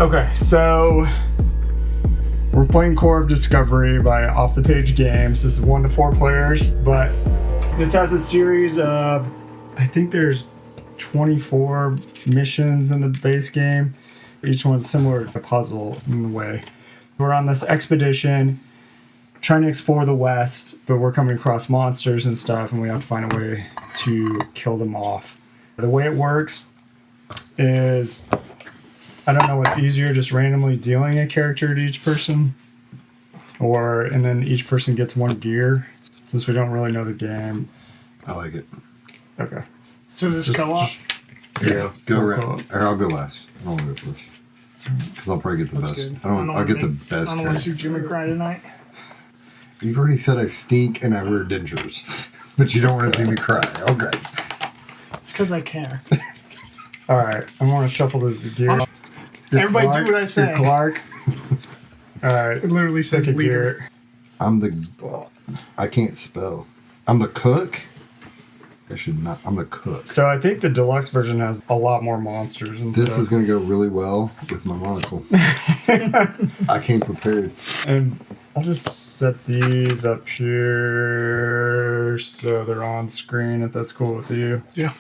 Okay, so we're playing Core of Discovery by Off the Page Games. This is 1 to 4 players, but this has a series of, I think there's 24 missions in the base game. Each one's similar to a puzzle in a way. We're on this expedition trying to explore the West, but we're coming across monsters and stuff, and we have to find a way to kill them off. The way it works is, I don't know what's easier, just randomly dealing a character to each person, and then each person gets one gear, since we don't really know the game. I like it. Okay. So this co-op? Yeah. Go around. Or I'll go last. I don't want to go first. Because I'll probably get the best. Good. I'll get the best. I don't want to see Jimmy cry tonight. You've already said I stink and I wear dentures. But you don't want to see me cry. Okay. It's because I care. All right. I'm going to shuffle this gear. Everybody do what I say. You're Clark. All right. It literally says Take a leader. gear. I'm the... I can't spell. I'm the cook? I should not. I'm the cook. So I think the deluxe version has a lot more monsters and This stuff. is going to go really well with my monocle. I came prepared. And I'll just set these up here so they're on screen if that's cool with you. Yeah.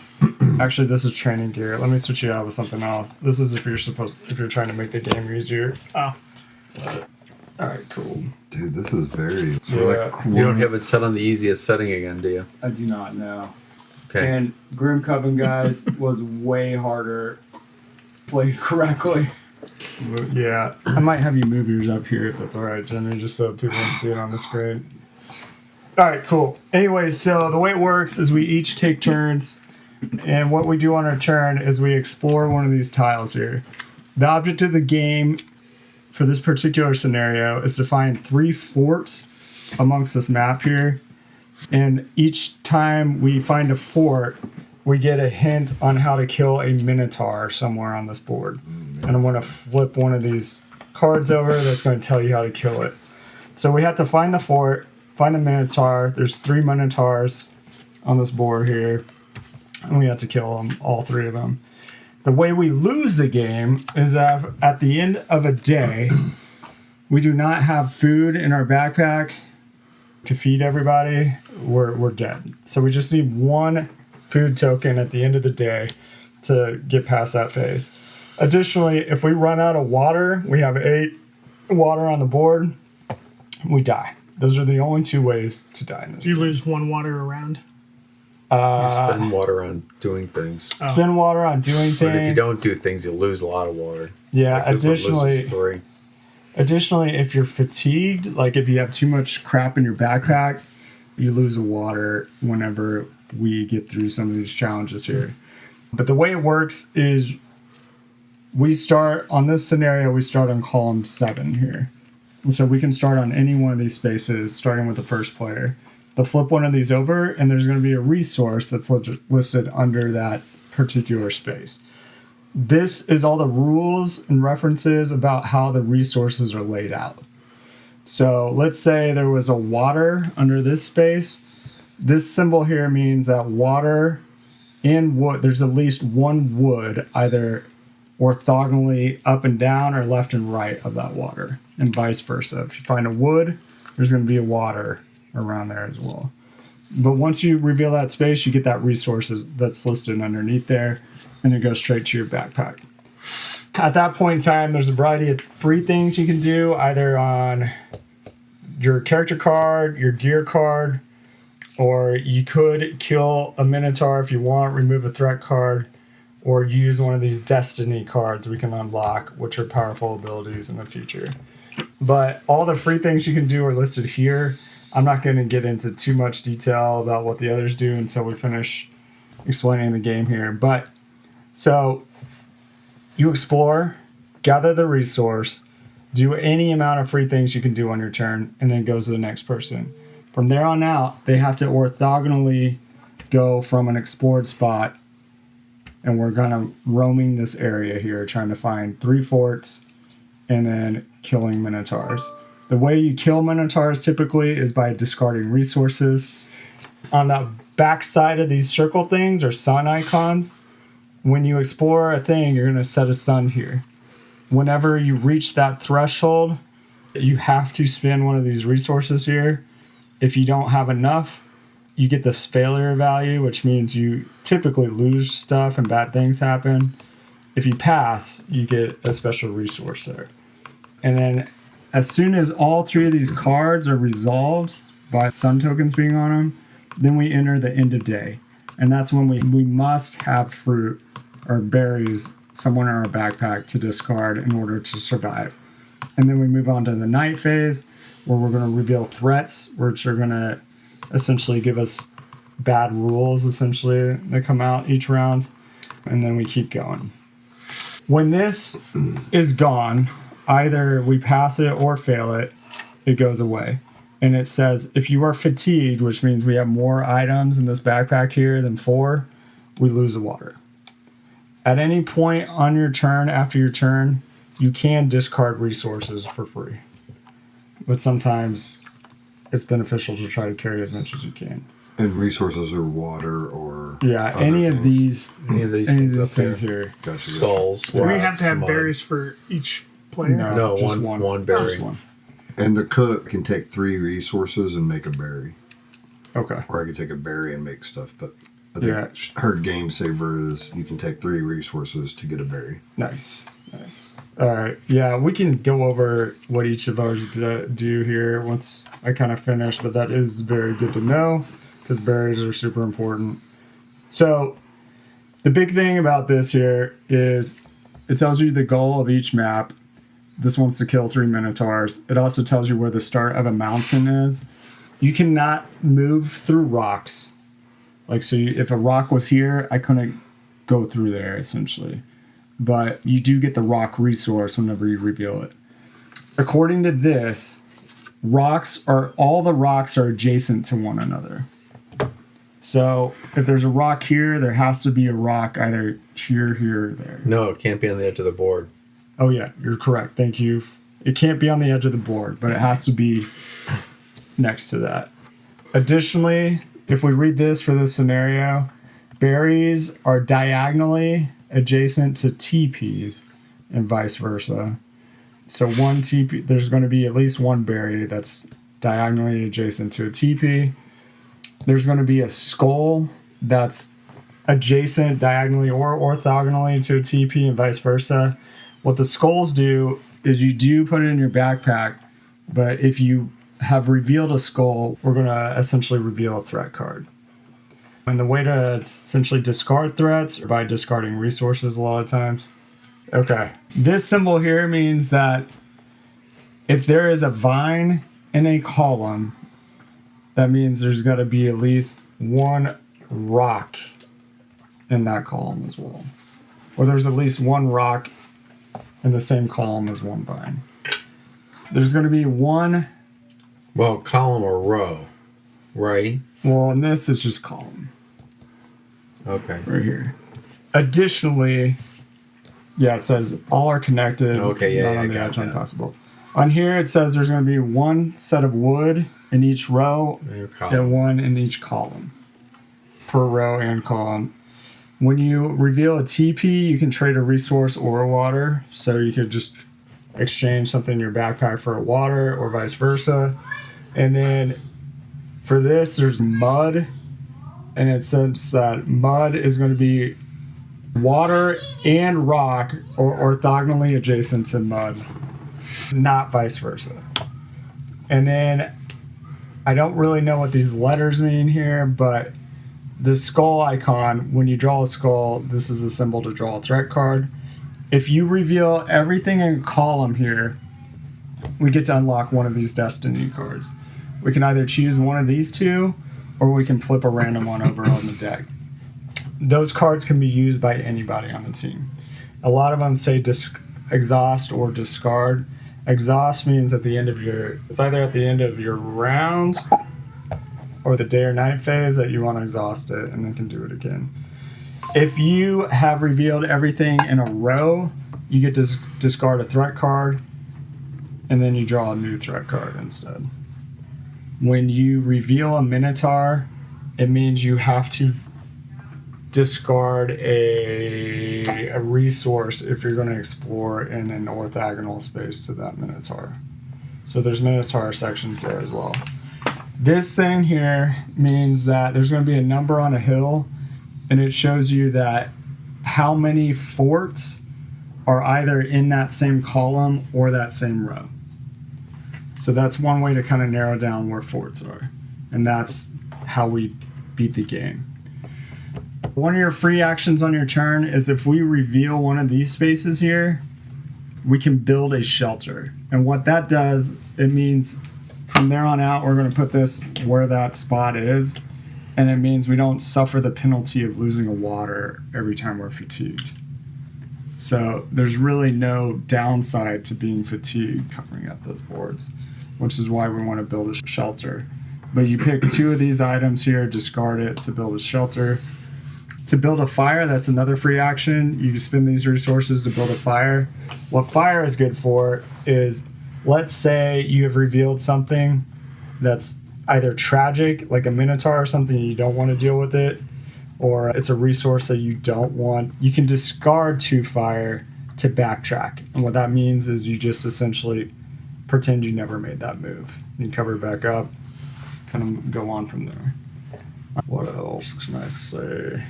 Actually, this is training gear. Let me switch you out with something else. This is if you're trying to make the game easier. Oh. All right, cool. Dude, this is very... Yeah. You don't have it set on the easiest setting again, do you? I do not know. Okay. And Grim Coven, guys, was way harder played correctly. Yeah, I might have you move yours up here if that's all right, Jimmy, just so people can see it on the screen. All right, cool. Anyway, so the way it works is we each take turns, and what we do on our turn is we explore one of these tiles here. The object of the game for this particular scenario is to find 3 forts amongst this map here. And each time we find a fort, we get a hint on how to kill a minotaur somewhere on this board. And I'm going to flip one of these cards over that's going to tell you how to kill it. So we have to find the fort, find the minotaur. There's 3 minotaurs on this board here. And we have to kill them, all 3 of them. The way we lose the game is that at the end of a day, we do not have food in our backpack to feed everybody. We're dead. So we just need 1 food token at the end of the day to get past that phase. Additionally, if we run out of water, we have 8 water on the board, we die. Those are the only 2 ways to die in this Do you game. lose 1 water around? You spend water on doing things. Spend water on doing things. But if you don't do things, you lose a lot of water. Yeah, Like this one loses additionally, 3. if you're fatigued, like if you have too much crap in your backpack, you lose the water whenever we get through some of these challenges here. But the way it works is we start on this scenario, we start on column 7 here. And so we can start on any one of these spaces, starting with the first player. They'll flip one of these over, and there's going to be a resource that's listed under that particular space. This is all the rules and references about how the resources are laid out. So let's say there was a water under this space. This symbol here means that water and wood, there's at least 1 wood, either orthogonally up and down or left and right of that water, and vice versa. If you find a wood, there's going to be a water around there as well. But once you reveal that space, you get that resources that's listed underneath there, and it goes straight to your backpack. At that point in time, there's a variety of free things you can do, either on your character card, your gear card, or you could kill a minotaur if you want, remove a threat card, or use one of these destiny cards we can unlock, which are powerful abilities in the future. But all the free things you can do are listed here. I'm not going to get into too much detail about what the others do until we finish explaining the game here. But so you explore, gather the resource, do any amount of free things you can do on your turn, and then it goes to the next person. From there on out, they have to orthogonally go from an explored spot, and we're going to roaming this area here, trying to find 3 forts and then killing minotaurs. The way you kill minotaurs typically is by discarding resources. On the back side of these circle things are sun icons. When you explore a thing, you're going to set a sun here. whenever you reach that threshold, you have to spend one of these resources here. If you don't have enough, you get this failure value, which means you typically lose stuff and bad things happen. If you pass, you get a special resource there. And then as soon as all 3 of these cards are resolved by sun tokens being on them, then we enter the end of day. And that's when we must have fruit or berries somewhere in our backpack to discard in order to survive. And then we move on to the night phase, where we're going to reveal threats, which are going to essentially give us bad rules, essentially, that come out each round. And then we keep going. When this is gone, either we pass it or fail it, it goes away. And it says, if you are fatigued, which means we have more items in this backpack here than 4, we lose the water. At any point on your turn, after your turn, you can discard resources for free. But sometimes it's beneficial to try to carry as much as you can. And resources are water or Yeah, other any of things. Any of these any things of up these things here. here. Gotcha. Skulls. Do we have rocks, to have mud. berries for each player? No, No, just one berry. Just one. And the cook can take 3 resources and make a berry. Okay. Or I could take a berry and make stuff. But I think Yeah. her game saver is you can take 3 resources to get a berry. Nice. All right. Yeah, we can go over what each of ours do here once I kind of finish, but that is very good to know because berries are super important. So the big thing about this here is it tells you the goal of each map. This one's to kill 3 minotaurs. It also tells you where the start of a mountain is. You cannot move through rocks. Like, so if a rock was here, I couldn't go through there, essentially. But you do get the rock resource whenever you reveal it. According to this, all the rocks are adjacent to one another. So if there's a rock here, there has to be a rock either here, or there. No, it can't be on the edge of the board. Oh yeah, you're correct. Thank you. It can't be on the edge of the board, but it has to be next to that. Additionally, if we read this for this scenario, berries are diagonally adjacent to TPs and vice versa. So one TP, there's going to be at least one berry that's diagonally adjacent to a TP. There's going to be a skull that's adjacent diagonally or orthogonally to a TP and vice versa. What the skulls do is you do put it in your backpack, but if you have revealed a skull, we're going to essentially reveal a threat card. And the way to essentially discard threats are by discarding resources a lot of times. Okay. This symbol here means that if there is a vine in a column, that means there's got to be at least one rock in that column as well. Or there's at least one rock in the same column as one vine. There's going to be one. Well, column or row, right? Well, and this is just column. Okay. Right here. Additionally, yeah, it says all are connected. Okay, yeah, not yeah, on the got edge that. unpassable. On here, it says there's going to be one set of wood in each row Your and column. one in each column. Per row and column. When you reveal a TP, you can trade a resource or a water. So you could just exchange something in your backpack for a water or vice versa. And then for this, there's mud. And it says that mud is going to be water and rock or orthogonally adjacent to mud, not vice versa. And then I don't really know what these letters mean here, but the skull icon, when you draw a skull, this is a symbol to draw a threat card. If you reveal everything in column here, we get to unlock one of these destiny cards. We can either choose one of these two, or we can flip a random one over on the deck. Those cards can be used by anybody on the team. A lot of them say exhaust or discard. Exhaust means it's either at the end of your round or the day or night phase that you want to exhaust it and then can do it again. If you have revealed everything in a row, you get to discard a threat card and then you draw a new threat card instead. When you reveal a Minotaur, it means you have to discard a resource if you're going to explore in an orthogonal space to that Minotaur. So there's Minotaur sections there as well. This thing here means that there's going to be a number on a hill, and it shows you that how many forts are either in that same column or that same row. So that's one way to kind of narrow down where forts are. And that's how we beat the game. One of your free actions on your turn is if we reveal one of these spaces here, we can build a shelter. And what that does, it means from there on out, we're going to put this where that spot is. And it means we don't suffer the penalty of losing a water every time we're fatigued. So there's really no downside to being fatigued covering up those boards, which is why we want to build a shelter. But you pick two of these items here, discard it to build a shelter. To build a fire, that's another free action. You can spend these resources to build a fire. What fire is good for is, let's say you have revealed something that's either tragic, like a Minotaur or something, you don't want to deal with it, or it's a resource that you don't want. You can discard 2 fire to backtrack. And what that means is you just essentially pretend you never made that move. You cover it back up, kind of go on from there. What else can I say?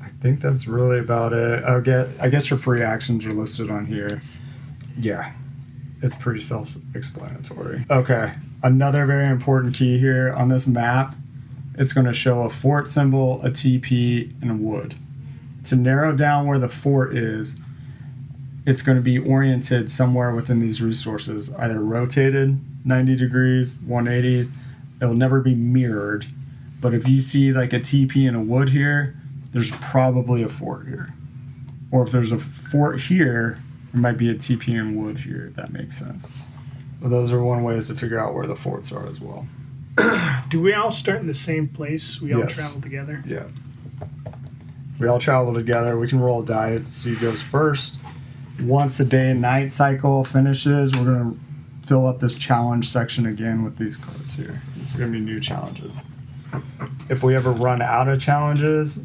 I think that's really about it. I guess your free actions are listed on here. Yeah, it's pretty self-explanatory. Okay, another very important key here on this map, it's going to show a fort symbol, a TP, and a wood. To narrow down where the fort is, it's going to be oriented somewhere within these resources, either rotated 90 degrees, 180s. It'll never be mirrored. But if you see like a TP and a wood here, there's probably a fort here. Or if there's a fort here, there might be a TP and wood here, if that makes sense. But those are one ways to figure out where the forts are as well. Do we all start in the same place? We all Yes. travel together? Yeah. We all travel together. We can roll a die to see who goes first. Once the day and night cycle finishes, we're going to fill up this challenge section again with these cards here. It's going to be new challenges. If we ever run out of challenges,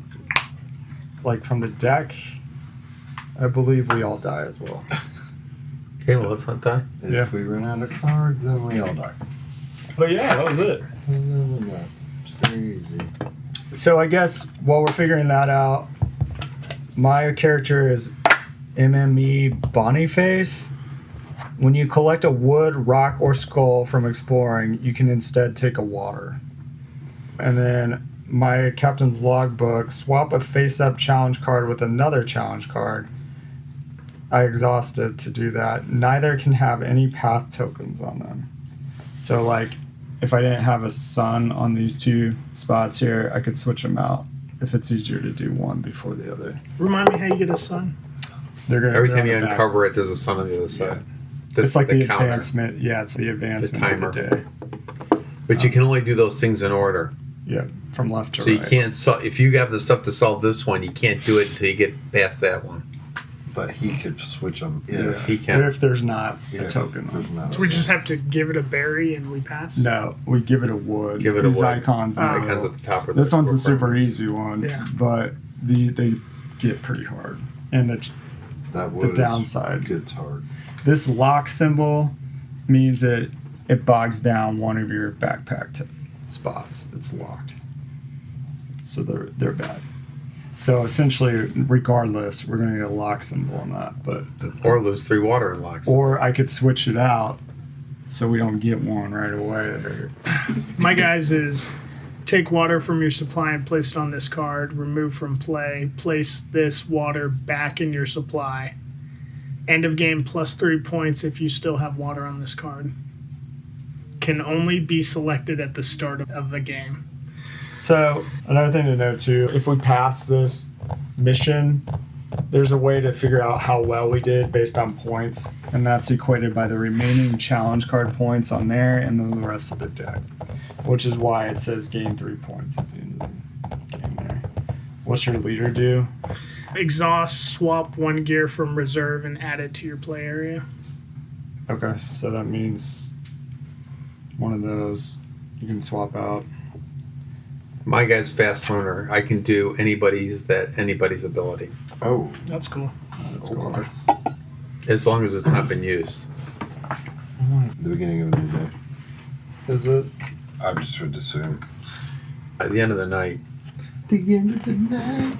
like from the deck, I believe we all die as well. Okay, well, let's not die. If Yeah. we run out of cards, then we all die. But yeah, that was it. It's very easy. So I guess while we're figuring that out, my character is MME Boniface. When you collect a wood, rock, or skull from exploring, you can instead take a water. And then my captain's logbook, swap a face-up challenge card with another challenge card. I exhausted to do that. Neither can have any path tokens on them. So like, if I didn't have a sun on these 2 spots here, I could switch them out if it's easier to do one before the other. Remind me how you get a sun. They're gonna Every they're time on you the back. uncover it, there's a sun on the other side. It's like the counter. advancement. Yeah, it's the advancement of the day. But you can only do those things in order. Yeah, from left to So right. you can't if you have the stuff to solve this one, you can't do it until you get past that one. But he could switch them Yeah. if, He can. If there's not a if token on there's it. not So a we just sign. have to give it a berry and we pass? No, we give it a wood. Give it a These wood. icons. in the Icons middle. at the top of This the one's a super requirements. easy one, Yeah. but they get pretty hard. And That the wood downside. gets hard. This lock symbol means that it bogs down one of your backpack spots. It's locked. So they're bad. So essentially, regardless, we're going to get a lock symbol on that. But That's Or lose 3 water unlocks. or I could switch it out so we don't get one right away. My guys is take water from your supply and place it on this card. Remove from play. Place this water back in your supply. End of game plus 3 points if you still have water on this card. Can only be selected at the start of the game. So another thing to note too, if we pass this mission, there's a way to figure out how well we did based on points, and that's equated by the remaining challenge card points on there and then the rest of the deck, which is why it says gain 3 points at the end of the game there. What's your leader do? Exhaust, swap 1 gear from reserve and add it to your play area. Okay, so that means one of those you can swap out. My guy's fast learner. I can do anybody's ability Oh, That's cool. That's cool. as long as it's not been used. the beginning of a new day. Is it? I just would assume. At the end of the night, The end of the night.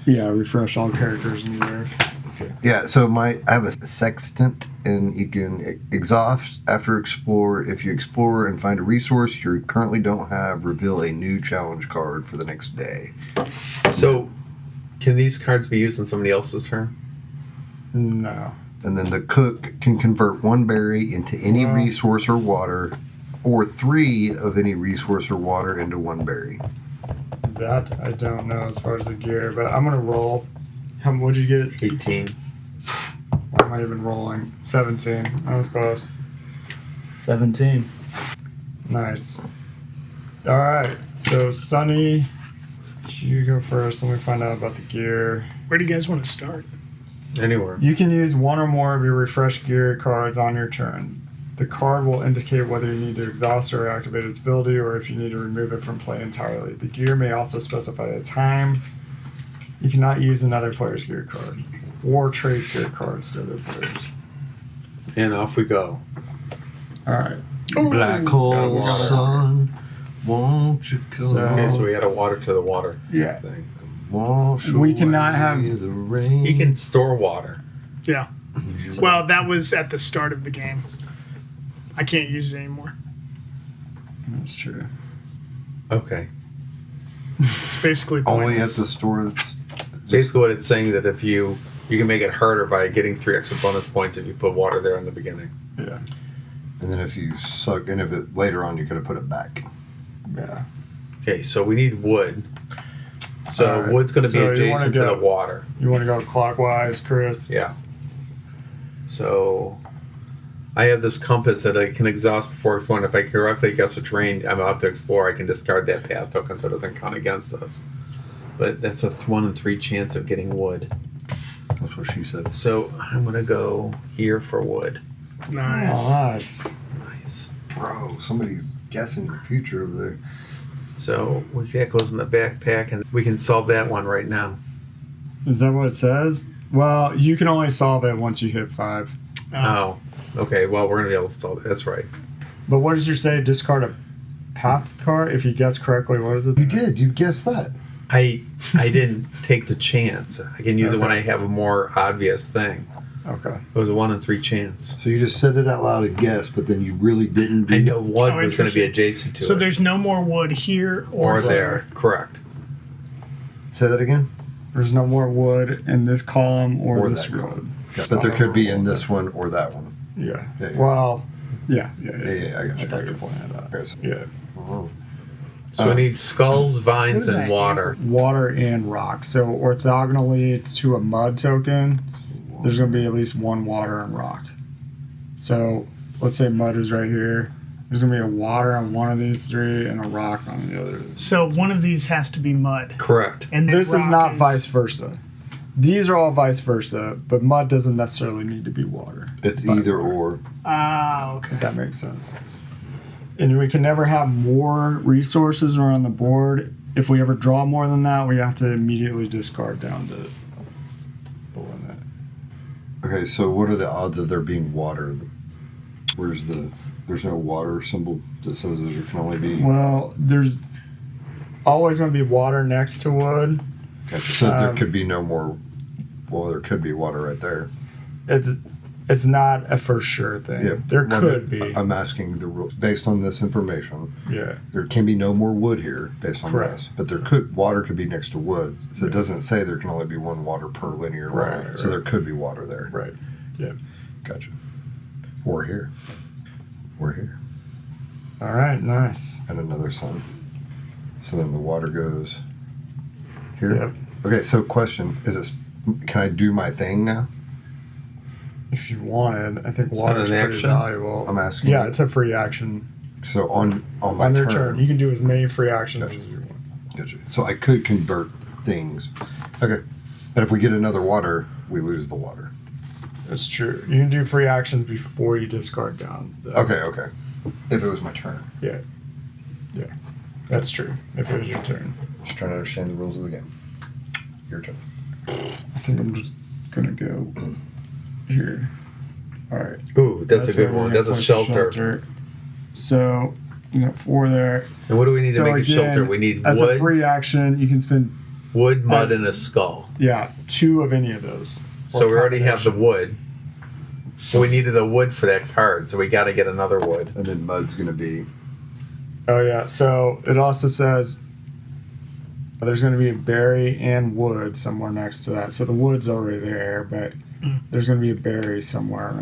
Yeah, refresh all characters in your. Yeah, so I have a sextant, and you can exhaust after explore. If you explore and find a resource you currently don't have, reveal a new challenge card for the next day. so can these cards be used on somebody else's turn? No. And then the cook can convert one berry into any Wow. resource or water, or 3 of any resource or water into one berry. That I don't know as far as the gear, but I'm gonna roll. How would you get? 18. Why am I even rolling? 17. That was close. 17. Nice. All right. So Sunny, you go first. Let me find out about the gear. Where do you guys want to start? Anywhere. You can use one or more of your refresh gear cards on your turn. The card will indicate whether you need to exhaust or activate its ability, or if you need to remove it from play entirely. The gear may also specify a time. You cannot use another player's gear card, or trade gear cards to other players. And off we go. All right. Black hole water. sun, won't you come? So- Okay, so we had a water to the water Yeah. thing. Wash We cannot away have- the rain. He can store water. Yeah. Well, that was at the start of the game. I can't use it anymore. That's true. Okay. It's basically Only at pointless. the store that's Basically, what it's saying that if you can make it harder by getting 3 extra bonus points if you put water there in the beginning. Yeah. and then if you suck, and if it later on you could have put it back. Yeah. Okay, so we need wood. So All right. wood's going to be So you wanna adjacent to go- the water. You want to go clockwise, Chris? Yeah. So I have this compass that I can exhaust before exploring. If I correctly guess the terrain I'm about to explore, I can discard that path token so it doesn't count against us. But that's a 1 in 3 chance of getting wood. That's what she said. So I'm going to go here for wood. Nice. Oh, nice. Nice. Bro, somebody's guessing the future of the. So that goes in the backpack, and we can solve that one right now. Is that what it says? Well, you can only solve it once you hit 5. Oh, okay. Well, we're going to be able to solve it. That's right. But what does your say? Discard a path card if you guess correctly. What is it? You did. You guessed that. I didn't take the chance. I can use it when Okay. I have a more obvious thing. Okay. It was a 1 in 3 chance. So you just said it out loud and guessed, but then you really didn't. Do I know wood Oh, was going to be interesting. adjacent to So it. there's no more wood here Or or there. Correct. Say that again. There's no more wood in this column or, Or this that road. column. But there could be in this one or that one. Yeah. Yeah, yeah. Well, yeah. Yeah, I got I you. thought you were pointing at that. Okay, so- Yeah. Oh. So we need skulls, vines, What is and that? water. Water and rock. So orthogonally to a mud token, there's going to be at least one water and rock. So let's say mud is right here. There's going to be a water on one of these 3 and a rock on the other. So one of these has to be mud. Correct. And then This is rock not vice versa. These are all vice versa, but mud doesn't necessarily need to be water. It's But- either or. Ah, okay. If that makes sense. And we can never have more resources around the board. If we ever draw more than that, we have to immediately discard down to the limit. Okay, so what are the odds of there being water? Where's the? There's no water symbol that says there can only be. Well, there's always going to be water next to wood. Gotcha. So there um, could be no more. Well, there could be water right there. It's not a for sure thing. Yeah, There well, could be. I'm asking the rules based on this information. Yeah. There can be no more wood here based on Correct. this, but there could water could be next to wood. So it doesn't say there can only be one water per linear line. Right, So there could be water there. Right. Gotcha. Or here. Or here. All right. Nice. And another sun. So then the water goes here. Yep. Okay. So question: Is it? Can I do my thing now? If you wanted, I think It's water not is an pretty action? valuable. I'm asking. Yeah, it's a free action. So on my On your turn. turn, you can do as many free actions Gotcha. as you want. Gotcha. So I could convert things. Okay. But if we get another water, we lose the water. That's true. You can do free actions before you discard down. Okay. Okay. If it was my turn. Yeah. That's true. If it was your turn. Just trying to understand the rules of the game. Your turn. I think I'm just gonna go here. All right. Ooh, that's a good where we're one. gonna That's a place the shelter. So you got 4 there. And what do we need So to make a shelter? again, We need as a wood, free action, you can spend mud, and a skull. 2 of any of those. So Or we already have the combination. wood. So we needed the wood for that card, so we got to get another wood. And then mud's going to be. Oh yeah. So it also says there's going to be a berry and wood somewhere next to that. So the wood's already there, but there's going to be a berry somewhere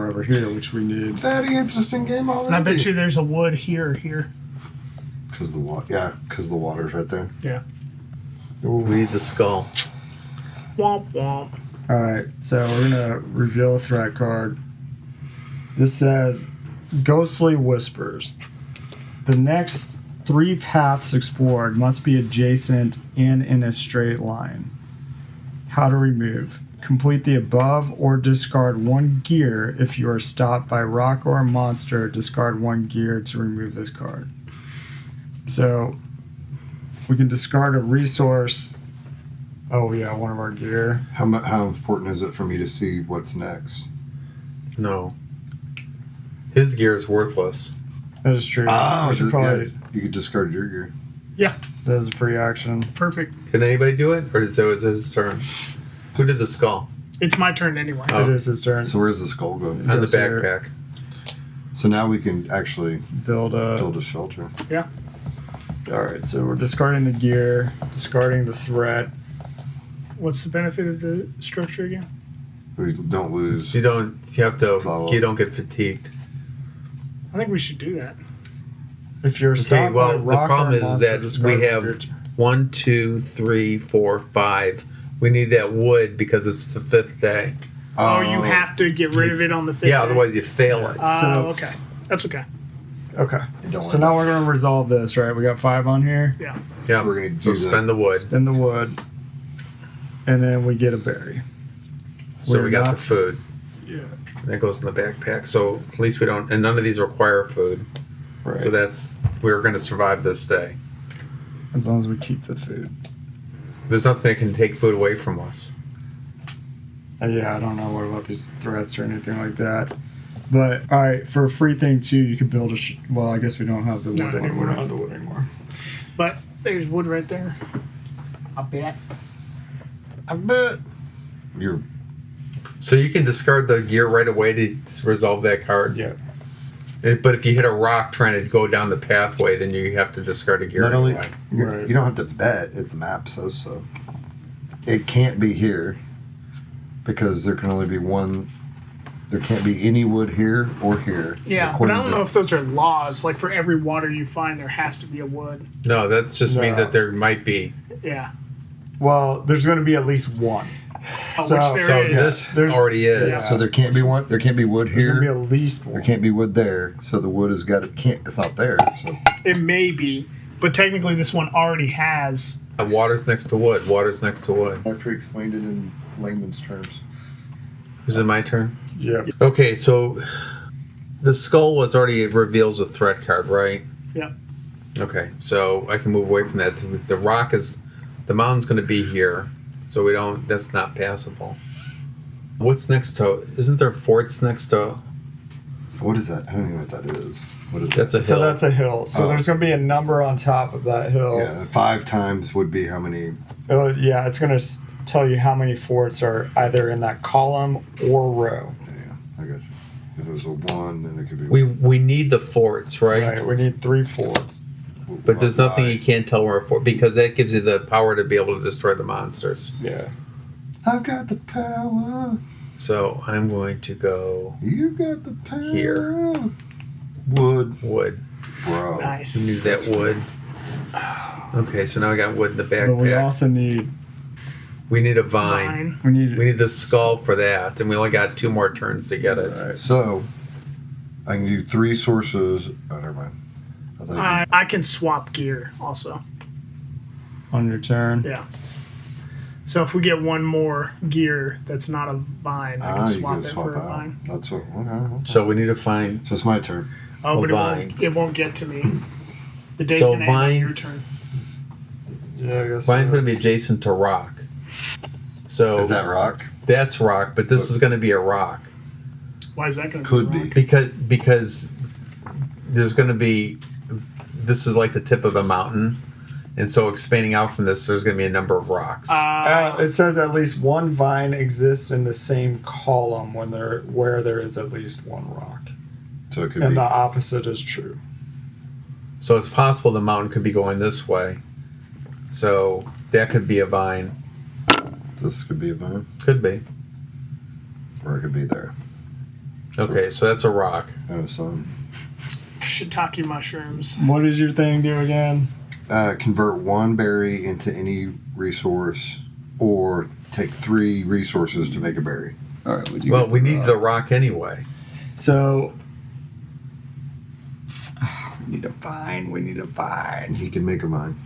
over here, which we need. Very interesting game already. And I bet you there's a wood here or here. Because the water's right there. We need the skull. Womp womp. All right, so we're gonna reveal a threat card. This says Ghostly Whispers. The next 3 paths explored must be adjacent and in a straight line. How to remove. Complete the above or discard 1 gear. If you are stopped by rock or a monster, discard 1 gear to remove this card. So we can discard a resource. Oh yeah, one of our gear. How important is it for me to see what's next? No. His gear is worthless. That is true. We should probably. You could discard your gear. That is a free action. Perfect. Can anybody do it? Or is it his turn? Who did the skull? It's my turn anyway. Oh. It is his turn. So where's the skull go? On the Goes here. backpack. So now we can actually Build a. build a shelter. All right, so we're discarding the gear, discarding the threat. What's the benefit of the structure again? We don't lose. You don't get fatigued. I think we should do that. If you're Okay, stopped well, by a the rock problem or a is monster, that discard we have gear. 1, 2, 3, 4, 5. We need that wood because it's the 5th day. Oh, you have to get rid of it on the 5th. Yeah, day? otherwise you fail it. So- Okay. That's okay. Okay. Don't So worry. now we're gonna resolve this, right? We got 5 on here. Yeah. Yeah. we're gonna So do spend the wood. Spin the wood, and then we get a berry. So We're we got not- the food. Yeah. That goes in the backpack. So at least we don't, and none of these require food. Right. So we're going to survive this day. As long as we keep the food. There's nothing that can take food away from us. Yeah, I don't know what about these threats or anything like that. But all right, for a free thing too, you could build a. Well, I guess we don't have the wood Not anymore. We anymore. don't have the wood anymore. But there's wood right there. I bet. I bet. You're So you can discard the gear right away to resolve that card. Yeah. But if you hit a rock trying to go down the pathway, then you have to discard a gear not only anyway. Right. you don't have to bet. It's the map says so. It can't be here because there can only be one. There can't be any wood here or here. Yeah, but according I don't to- know if those are laws. Like for every water you find, there has to be a wood. No, that just means No. that there might be. Yeah. Well, there's going to be at least one. So- Which So there is. this There's- already is. Yeah. So there can't be one. There can't be wood There's going to be here. at least one. There can't be wood there. So the wood has got to. Can't. It's not there. So It may be, but technically this one already has. Water's next to wood. Water's next to wood. after explained it in layman's terms. Is it my turn? Yeah. Okay, so the skull was already reveals a threat card, right? Yep. Okay, so I can move away from that. The rock is, the mountain's going to be here, so we don't. That's not passable. What's next to? Isn't there forts next to? What is that? I don't even know what that is. What is That's a hill. So that's a hill. So Oh. there's going to be a number on top of that hill. Yeah, 5 times would be how many? Yeah, it's going to tell you how many forts are either in that column or row. Yeah, I got you. If there's a 1, then it could be. we need the forts, right? Right. We need 3 forts. But there's nothing Why? you can't tell where a fort because that gives you the power to be able to destroy the monsters. Yeah. I've got the power. So I'm going to go You got the power. Here. Wood, wood. bro. Nice. We need that wood. Okay, so now I got wood in the But we backpack. also need We need a vine. Fine. We need the skull for that, and we only got 2 more turns to get it. Right. So, I can do 3 sources. Oh, never mind. I thought I can swap gear also. on your turn. Yeah. So if we get one more gear that's not a vine, I can you swap can it swap for a out. vine. That's what. Okay. So we need to find So it's my turn. Oh, A but vine. it won't get to me. The day's So gonna end on Vine- your turn. Yeah, I guess. Vine's so. going to be adjacent to rock. So Is that rock? that's rock, but this So- is going to be a rock Why is that going to Could be? be. wrong? because there's going to be, this is like the tip of a mountain, and so expanding out from this, there's going to be a number of rocks. It says at least one vine exists in the same column where there is at least one rock, So it could and be. the opposite is true. So it's possible the mountain could be going this way. So that could be a vine. This could be a vine, Could be. or it could be there. Okay, so that's a rock. And a sun. Shiitake mushrooms. What does your thing do again? Convert one berry into any resource, or take 3 resources to make a berry. All right. Well, we need the rock anyway. So we need a vine. We need a vine. And he can make a vine.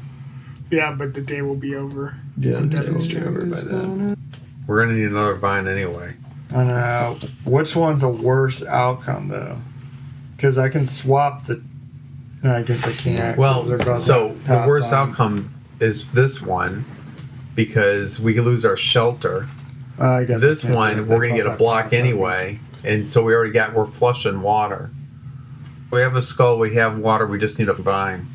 Yeah, but the day will be over. Yeah, I'm the day will be demonstrating over by then. We're going to need another vine anyway. I know. Which one's a worse outcome though? Because I can swap the. No, I guess I can't. 'cause Well, they're both so got the paths worst on. outcome is this one because we could lose our shelter. I guess I This can't do one, it. we're They going to get a both block have paths on anyway. And so we're flushing water. We have a skull, we have water, we just need a vine.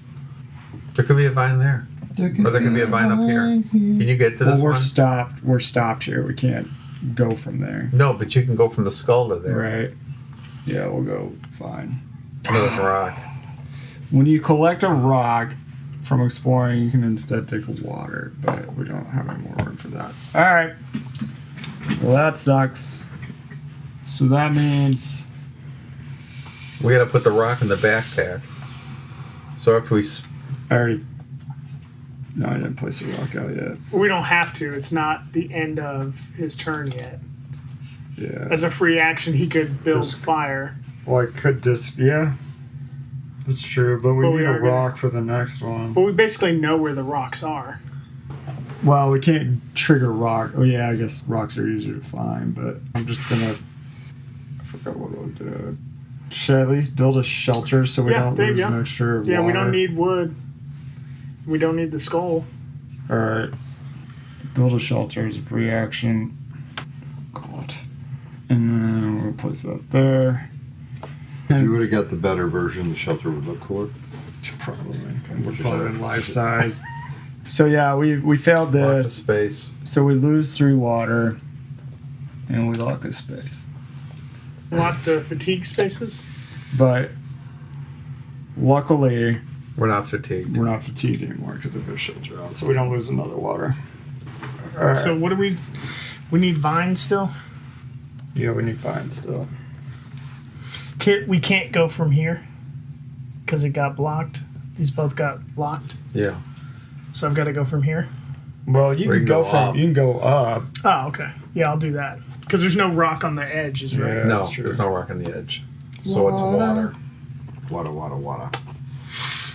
There could be a vine there. Or there could be a vine up here. Can you get to Well, this we're one? stopped. We're stopped here. We can't go from there. No, but you can go from the skull to there. Right. Yeah, we'll go fine. Another rock. When you collect a rock from exploring, you can instead take water, but we don't have any more room for that. All right. Well, that sucks. So that means We got to put the rock in the backpack. So after we I already. No, I didn't place a rock out yet. We don't have to. It's not the end of his turn yet. Yeah. As a free action, he could build Just- fire. Well, I could just. Yeah. That's true, but we But we need a are gonna- rock for the next one. But we basically know where the rocks are. Well, we can't trigger rock. Oh yeah, I guess rocks are easier to find, but I'm just gonna. I forgot what I'll do. Should I at least build a shelter so we Yeah, don't there you lose go. an extra Yeah, we water? don't need wood. We don't need the skull. All right. Build a shelter as a free action. God. And then we'll place that there. If you would have got the better version, the shelter would look cooler. Probably. We're probably life size. So yeah, we failed lock the this. space. So we lose 3 water, and we lock a space. Lock the fatigue spaces. But luckily, We're not fatigued. we're not fatigued anymore because of this shelter on, so we don't lose another water. All right. So what do we? We need vines still. Yeah, we need vines still. We can't go from here because it got blocked. These both got blocked. Yeah. So I've got to go from here. Well, you Or can you go go from up. you can go up. Oh, okay. Yeah, I'll do that because there's no rock on the edges, right? Yeah. No, that's true. there's no rock on the edge. So it's water. Wada, wada, wada.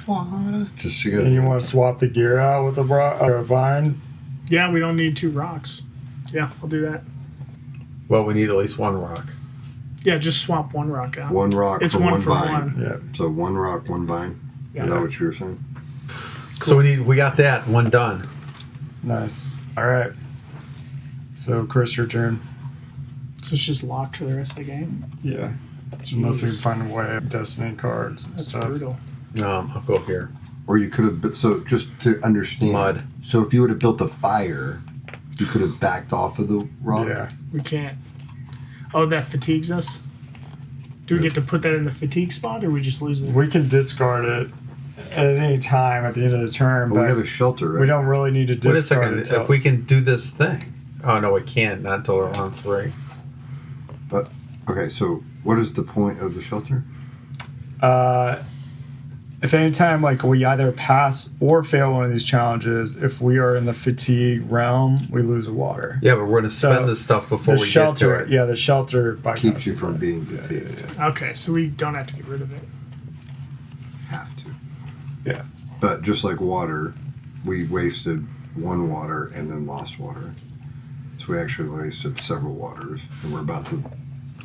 Wada. Just you And you guys. want to swap the gear out with a vine? Yeah, we don't need 2 rocks. Yeah, I'll do that. Well, we need at least one rock. Yeah, just swap 1 rock out. One rock It's for one one for vine. one. Yeah. So 1 rock, 1 vine. Yeah. Is that what you were saying? So we got that one done. Nice. All right. So, Chris, your turn. So it's just locked for the rest of the game. Yeah. Unless we can Jeez. find a way of destiny cards and That's stuff. brutal. I'll go here. Or you could have. So just to understand. Mud. So if you would have built a fire, you could have backed off of the rock. Yeah. We can't. Oh, that fatigues us. Do we get to put that in the fatigue spot, or we just lose it? We can discard it at any time at the end of the turn, But we have but a shelter, right? we don't really need to Wait a discard second. it. till- If we can do this thing. Oh, no, we can't. Not until we're on 3. Okay, so what is the point of the shelter? If anytime like we either pass or fail one of these challenges, if we are in the fatigue realm, we lose water. Yeah, but we're going to spend So, this stuff before The we shelter, get to it. yeah, the shelter Keeps you bypasses from that. being Yeah, fatigued. yeah, yeah. Okay, so we don't have to get rid of it. Have to. Yeah. But just like water, we wasted 1 water and then lost water. So we actually wasted several waters, and we're about to.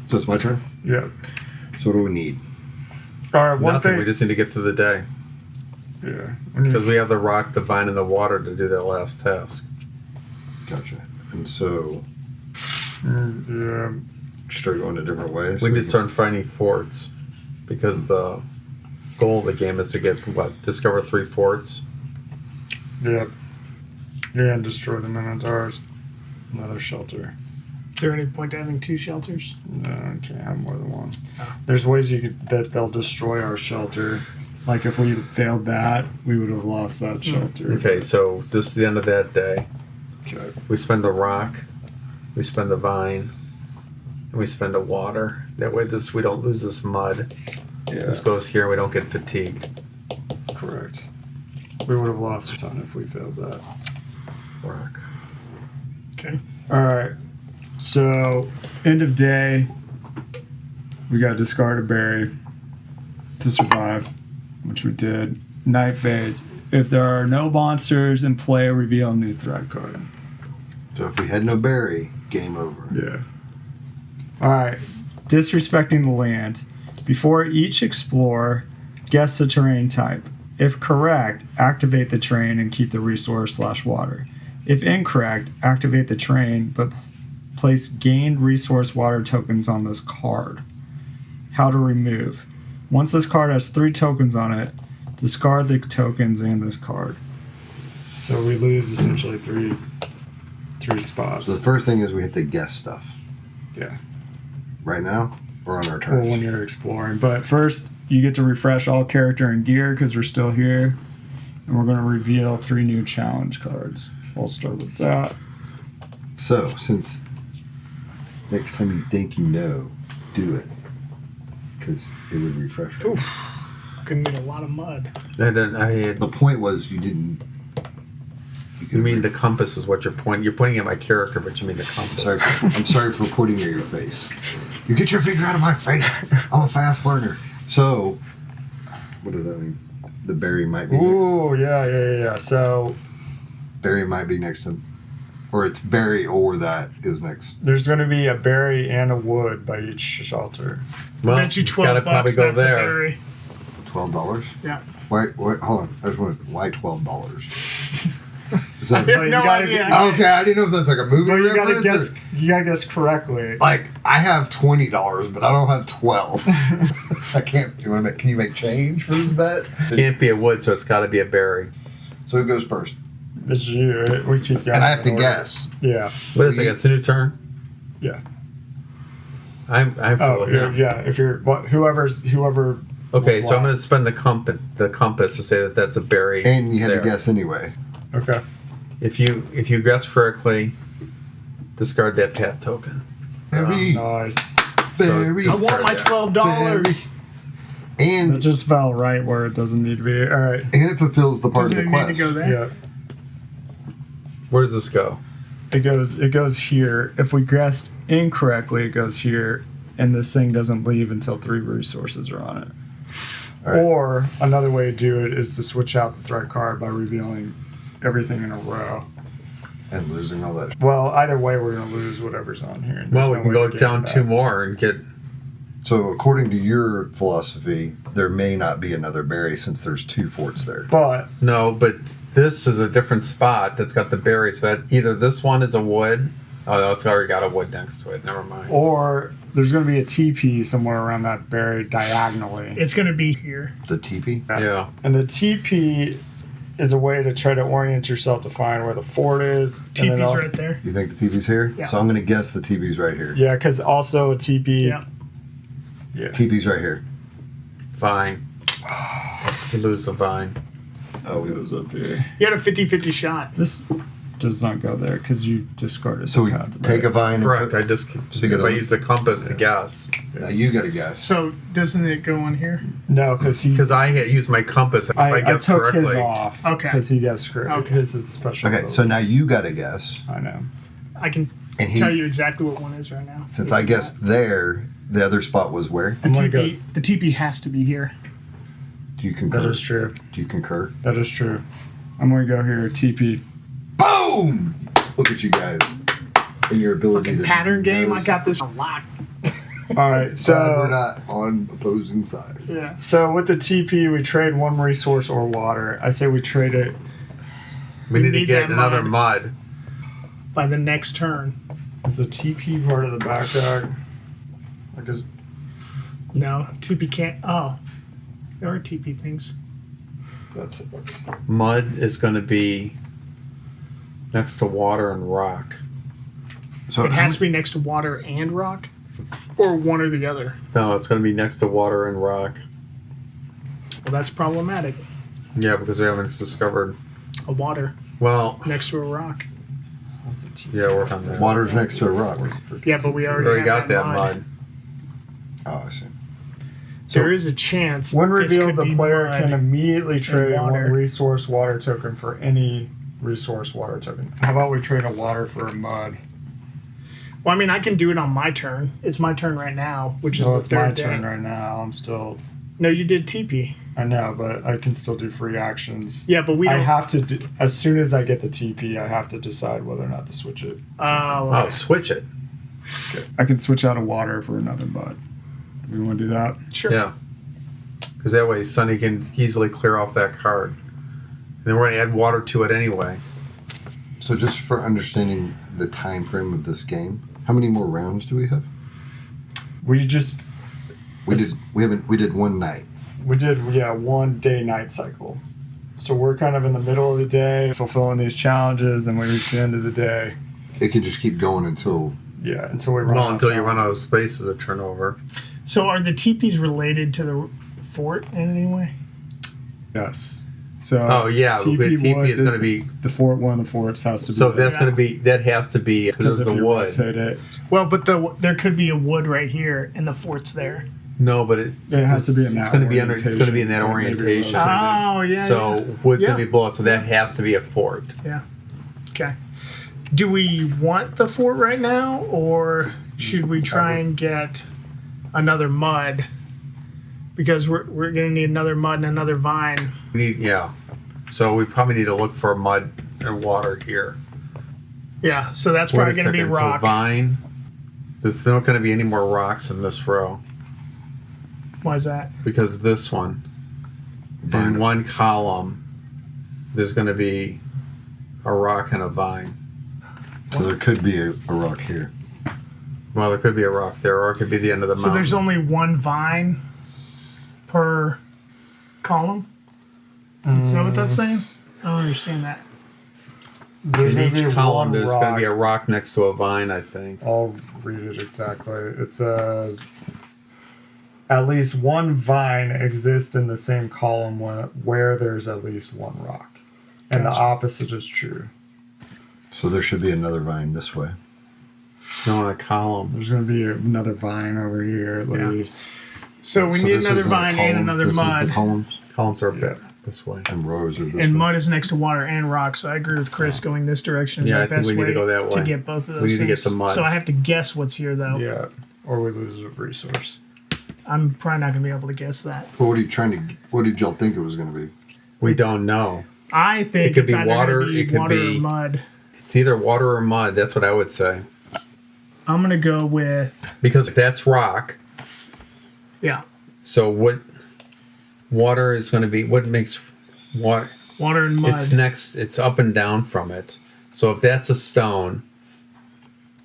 So it's my turn. Yeah. So what do we need? All right. One Nothing. thing. We just need to get through the day. Yeah. Because we have the rock, the vine, and the water to do that last task. Gotcha. And so, Yeah. start going a different way. We need to start finding forts. Because the goal of the game is to get, discover 3 forts. Yeah. Yeah, and destroy the Minotaurs. Another shelter. Is there any point to having 2 shelters? No, you can't have more than one. Oh. There's ways that they'll destroy our shelter. Like if we failed that, we would have lost that shelter. Okay, so this is the end of that day. Okay. We spend the rock, we spend the vine, and we spend the water. That way we don't lose this mud. Yeah, This goes here and we don't get fatigued. correct. We would have lost a ton if we failed that. Rock. Okay. All right. So, end of day, we got to discard a berry to survive, which we did. Night phase. If there are no monsters in play, reveal a new threat card. So if we had no berry, game over. Yeah. All right. Disrespecting the land. Before each explore, guess the terrain type. If correct, activate the terrain and keep the resource/water. If incorrect, activate the terrain but place gained resource water tokens on this card. How to remove. Once this card has 3 tokens on it, discard the tokens in this card. So we lose essentially three spots. So the first thing is we have to guess stuff. Yeah. Right now or on our Or turns? when you're exploring. But first, you get to refresh all character and gear because we're still here. And we're going to reveal 3 new challenge cards. We'll start with that. So since next time you think you know, do it. Because it would refresh it. Oof. Gonna need a lot of mud. The point was you didn't. You mean the compass is what you're pointing. You're pointing at my character, but you mean the compass. I'm sorry for pointing at your face. You get your finger out of my face. I'm a fast learner. So, what does that mean? The berry might be next. Ooh, yeah. So Berry might be next to, or it's berry or that is next. there's going to be a berry and a wood by each shelter. Well, Bet you it's 12 gotta bucks. probably go That's a there. berry. $12. Yeah. Why? Hold on. I just want. Why $12? Is I that, have you no gotta idea. get- okay, I didn't know if that's like a movie But you got to reference. guess. You got to guess correctly. Like I have $20, but I don't have 12. I can't. Can you make change for this bet? Can't be a wood, so it's got to be a berry. So who goes first? It's you. We keep going. And I have to in order. guess. Yeah. What is it? It's a new turn. Yeah. I'm Oh, full. Yeah. yeah. If you're whoever. Okay, was so I'm going to last. spend the compass to say that that's a berry. And you had there. to guess anyway. Okay. If you guess correctly, discard that path token. Berry, Nice. berry, I want my Discard $12. That and just fell right where it doesn't need to be. All right. it fulfills the part Doesn't of it the need quest. to go there? Yeah. Where does this go? It goes here. If we guessed incorrectly, it goes here, and this thing doesn't leave until 3 resources are on it. All right. Or another way to do it is to switch out the threat card by revealing everything in a row. And losing all that. Well, either way, we're gonna lose whatever's on here. There's Well, we no can way go to get down it 2 back. more and get. So according to your philosophy, there may not be another berry since there's 2 forts there. But No, but this is a different spot that's got the berry. So that either this one is a wood. Oh, no, it's already got a wood next to it. Never mind. or there's gonna be a TP somewhere around that berry diagonally. It's gonna be here. The teepee. Yeah. And the TP is a way to try to orient yourself to find where the fort is. and then TP's also- right there. You think the teepee's here? Yeah. So I'm going to guess the teepee's right here. Yeah, because also a TP. Yeah. Yeah. Teepee's right here. Vine. You lose the vine. Oh, we Goes up here. You had a 50-50 shot. This does not go there because you discarded So the we path. take a vine. Correct. And I just you if gotta- I use the compass to guess now you got to guess. So doesn't it go on here? No, because he. because I had used my compass. If I I guess took his correctly, off. Okay. Because he guessed correct. Okay. His is special. Okay, so now you got to guess. I know. I can And he, tell you exactly what one is right now. since I guessed there, the other spot was where? The I'm gonna TP, the TP has to be here. Do you That concur? is true. Do you concur? That is true. I'm gonna go here. TP. Boom! Look at you guys and your ability Fucking to pattern game. I nose. got this a lot. All right, Glad we're so not on opposing sides. Yeah. so with the TP, we trade one resource or water. I say we trade it. We need to need get that another mud. mud. By the next turn. Is the TP part of the backpack? Like is No, TP can't. Oh, there are TP things. that's Mud is going to be next to water and rock. So It has to be next to water and rock, or one or the other. No, it's going to be next to water and rock. Well, that's problematic. Yeah, because we haven't discovered. A water Well, next to a rock. yeah, work on that. water's next to a rock. Yeah, but we We already, already have got that mud. Oh, I see. There is a chance. when this revealed, could the be player mud. can immediately trade water. one resource water token for any resource water token. How about we trade a water for a mud? Well, I mean, I can do it on my turn. It's my turn right now, which is No, the it's my third day. turn right now. I'm still. No, you did TP. I know, but I can still do free actions. Yeah, but we I don't. have to do, as soon as I get the TP, I have to decide whether or not to switch it. Oh, Oh, okay. switch it. I can switch out a water for another mud. Do we want to do that? Sure. Yeah. Because that way Sonny can easily clear off that card. And then we're going to add water to it anyway. So just for understanding the time frame of this game, how many more rounds do we have? We just We did one night. we did 1 day night cycle. So we're kind of in the middle of the day, fulfilling these challenges, and we reach the end of the day. It could just keep going until Yeah, until we run. Well, out of until you run challenges. out of spaces to turn over. So are the TPs related to the fort in any way? Yes. So. Oh, yeah. TP wood, is going to be. the fort. One of the forts has to be. So there. that's going to be. That has to be. Because because there's if the you wood. rotate it, Well, but there could be a wood right here, and the fort's there. No, but it has to be in that. It's going to be under. It's going to be in that orientation, or maybe orientation. rotated. Oh, yeah. So yeah. wood's going Yeah. to be below. So that has to be a fort. Okay. Do we want the fort right now, or should we try and get another mud? Because we're going to need another mud and another vine. We need, yeah. So we probably need to look for mud and water here. Yeah, so that's Wait a probably going to be second, rock. So vine. There's not going to be any more rocks in this row Why is that? because this one, Vine. in one column, there's going to be a rock and a vine. so there could be a rock here. Well, there could be a rock there, or it could be the end of the So mountain. there's only one vine per column? Is that what that's saying? I don't understand that. There's in gonna each be column, one there's going to rock. be a rock next to a vine, I think. I'll read it exactly. It says at least one vine exists in the same column where there's at least one rock. And Gotcha. the opposite is true. So there should be another vine this way. No, in a column. There's going to be another vine over here at Yeah. least. So we So need this another isn't a vine and column, another this is mud. the columns Columns are a bit this way. and rows are this And way. mud is next to water and rock, so I agree with Chris. Going this direction is Yeah, the I think best we need way to go that way. get both of those We need to things. get the mud. So I have to guess what's here, though. Yeah. Or we lose a resource. I'm probably not going to be able to guess that. Well, what did y'all think it was going to be? We don't know. I think It could it's be either water, gonna be it could water be- or mud. It's either water or mud. That's what I would say. I'm going to go with, Because if that's rock, yeah, so what water is going to be, what makes water? water and mud. It's next, it's up and down from it. So if that's a stone,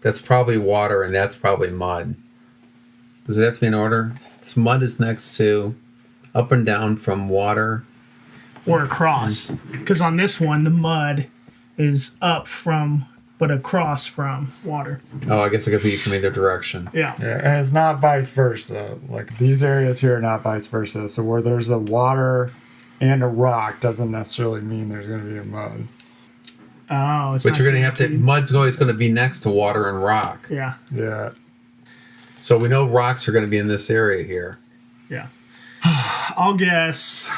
that's probably water and that's probably mud. Does it have to be in order? So mud is next to up and down from water. Or across. Because on this one, the mud is up from, but across from water. Oh, I guess it could be from either direction. Yeah. Yeah, and it's not vice versa. Like these areas here are not vice versa. So where there's a water and a rock doesn't necessarily mean there's going to be a mud. Oh, it's But not you're going to have to, guaranteed. mud's always going to be next to water and rock. Yeah. Yeah. So we know rocks are going to be in this area here. Yeah. I'll guess.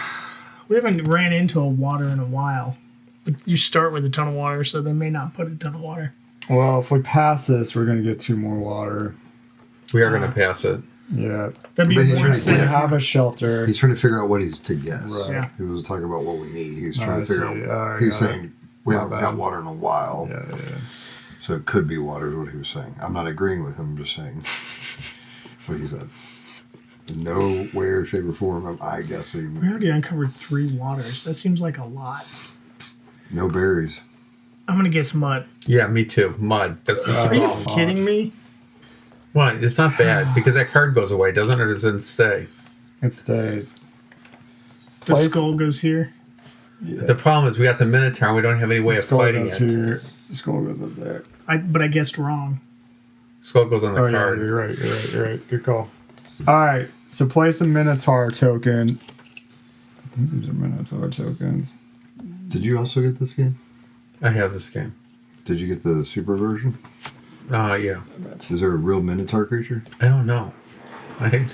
We haven't ran into a water in a while. But you start with a ton of water, so they may not put a ton of water. Well, if we pass this, we're going to get 2 more water. We are going to pass it. Yeah. That'd be But he's more right We there. incentive. have a shelter. He's trying to figure out what he's to guess. Right. Yeah. He was talking about what we need. He's Oh, trying I to figure see. out. Oh, He was got it. saying we My haven't bad. got water in a while, Yeah. so it could be water. Is what he was saying. I'm not agreeing with him. I'm just saying. what he said. No way, or shape, or form am I We guessing. already uncovered 3 waters. That seems like a lot. No berries. I'm gonna guess mud. Yeah, me too. Mud. That's the Are you skull. kidding me? What? It's not bad because that card goes away, doesn't it? Or does it stay? It stays. The Place- skull goes here. The problem is we got the Minotaur and we don't have any way The of skull fighting goes it. here. The skull goes up there. But I guessed wrong. Skull goes on the Oh, yeah, card. you're right. You're right. You're right. Good call. All right. So place a Minotaur token. I think these are Minotaur tokens. Did you also get this game? I have this game. Did you get the super version? Yeah. Is there a real Minotaur creature? I don't know. I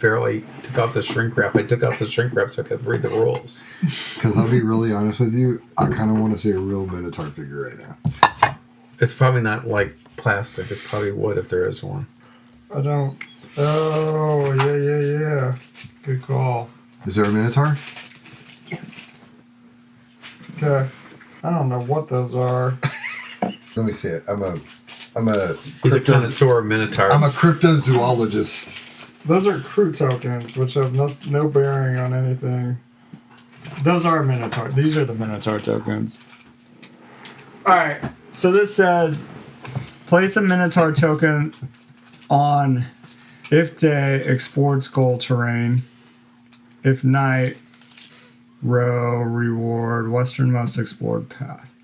barely took off the shrink wrap. I took out the shrink wrap so I could read the rules. Because I'll be really honest with you, I kind of want to see a real Minotaur figure right now. It's probably not like plastic. It's probably wood if there is one. I don't. Oh, yeah. Good call. Is there a Minotaur? Yes. Okay. I don't know what those are. Let me see it. I'm a He's a crypto- connoisseur of Minotaurs. I'm a cryptozoologist. Those are crew tokens, which have no bearing on anything. Those are Minotaur. These are the Minotaur tokens. Alright, so this says place a Minotaur token on if day, explored skull terrain. If night, row, reward, westernmost explored path.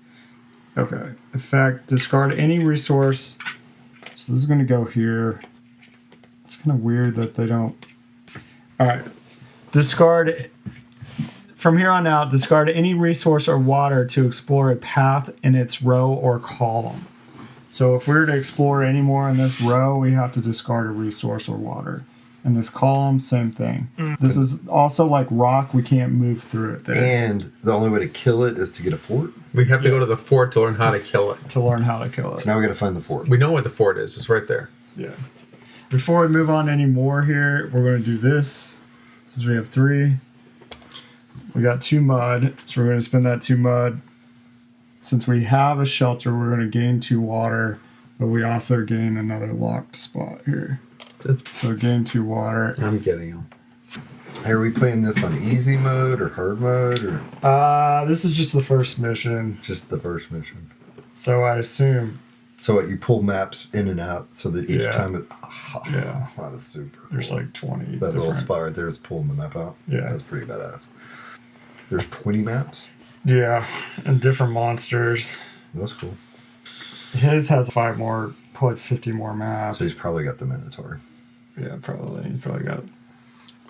Okay. Effect, discard any resource. So this is going to go here. It's kind of weird that they don't. All right. Discard. From here on out, discard any resource or water to explore a path in its row or column. So if we were to explore any more in this row, we have to discard a resource or water. In this column, same thing. This is also like rock. We can't move through it there And the only way to kill it is to get a fort. We have to go to the fort to learn how to kill it. to learn how to kill it. So now we got to find the fort. We know what the fort is. It's right there. Yeah. Before we move on any more here, we're going to do this. Since we have 3, we got 2 mud, so we're going to spend that 2 mud. Since we have a shelter, we're going to gain 2 water, but we also gain another locked spot here. That's, So gain 2 water. I'm getting him. Are we playing this on easy mode or hard mode or This is just the first mission, just the first mission? so I assume So what, you pull maps in and out so that each Yeah. time it. Yeah. Wow, that's super. there's cool. like 20 that little different. spot right there is pulling the map out. Yeah. That's pretty badass. There's 20 maps. Yeah, and different monsters. That's cool. His has 5 more, probably 50 more maps. So he's probably got the Minotaur. Yeah, probably. He's probably got.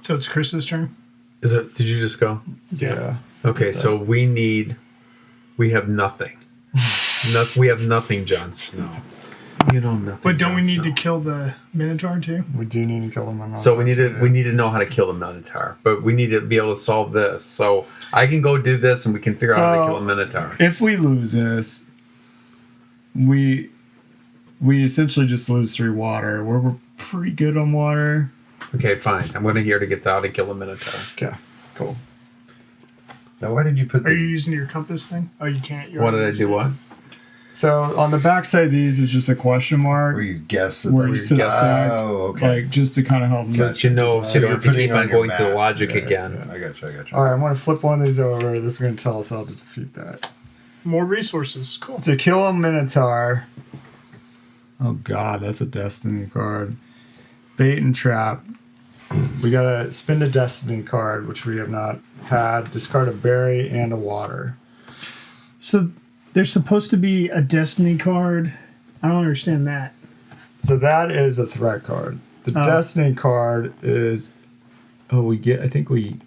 So it's Chris's turn. Is it? Did you just go? Yeah. Okay, so we have nothing. We have nothing, Jon Snow. You know nothing. But don't we Jon need to Snow. kill the Minotaur too? We do need to kill him. on So we need to that, we need to know how to kill the Minotaur, but we need to be able to solve this. So I can go do this, and we can figure out how to So- kill a Minotaur. If we lose this, we essentially just lose 3 water. We're pretty good on water. Okay, fine. I'm going to here to get how to kill a Minotaur. Okay, cool. Now, why did you put Are the. you using your compass thing? Oh, you can't. You're What did I already do? What? So on the backside of these is just a question mark, Where you guess that Where they- you just said, Oh, okay. like just to kind of help. So that you know, so you you're don't have to putting keep it on on your going through the map. logic Yeah, again. I got you. All right, I'm going to flip one of these over. This is going to tell us how to defeat that. More resources. Cool. To kill a Minotaur. Oh God, that's a Destiny card. Bait and trap. We gotta spend a Destiny card, which we have not had. Discard a berry and a water. So there's supposed to be a Destiny card. I don't understand that. So that is a threat card. The Oh. Destiny card is. Oh, we get. I think we.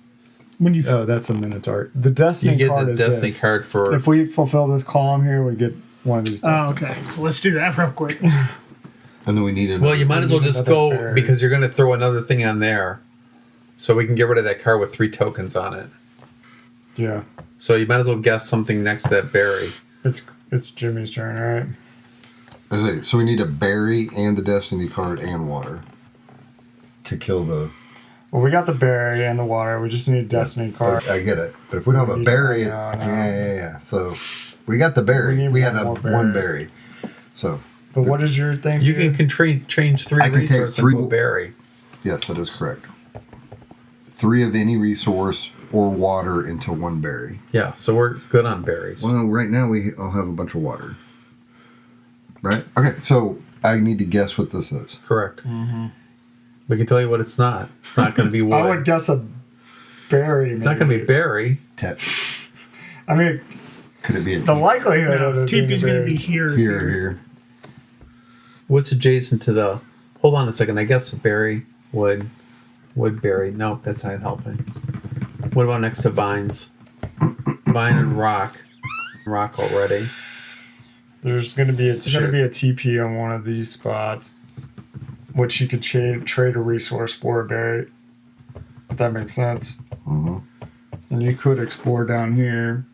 When you Oh, that's a Minotaur. The Destiny You get card the is Destiny this. card for. If we fulfill this column here, we get one of these. Destiny Oh, okay. So let's do that real quick. And then we need another. Well, you might as well just Another go berry. because you're going to throw another thing on there, so we can get rid of that card with 3 tokens on it. Yeah, So you might as well guess something next to that berry. it's Jimmy's turn, all right? I say, so we need a berry and the Destiny card and water to kill the. Well, we got the berry and the water. We just need a Destiny card. I get it, but if we don't have a need- berry, no. yeah. So we got the berry. We need We have one more one berry. berry. So But what is your thing? You here? can change 3 I can take resources 3 into a berry. Yes, that is correct. 3 of any resource or water into 1 berry. Yeah, so we're good on berries. Well, right now I'll have a bunch of water. Right? Okay, so I need to guess what this is. Correct. We can tell you what it's not. It's not going to be wood. I would guess a berry. It's not going to be berry. I mean, Could it be a the likelihood No, of it being TP's a going to berry be is- here. here? What's adjacent to the? Hold on a second. I guess a berry, wood berry. No, that's not helping. What about next to vines? Vine and rock. Rock already. There's going to be a Sure. TP on one of these spots, which you could trade a resource for a berry. If that makes sense. Mm-hmm. And you could explore down here.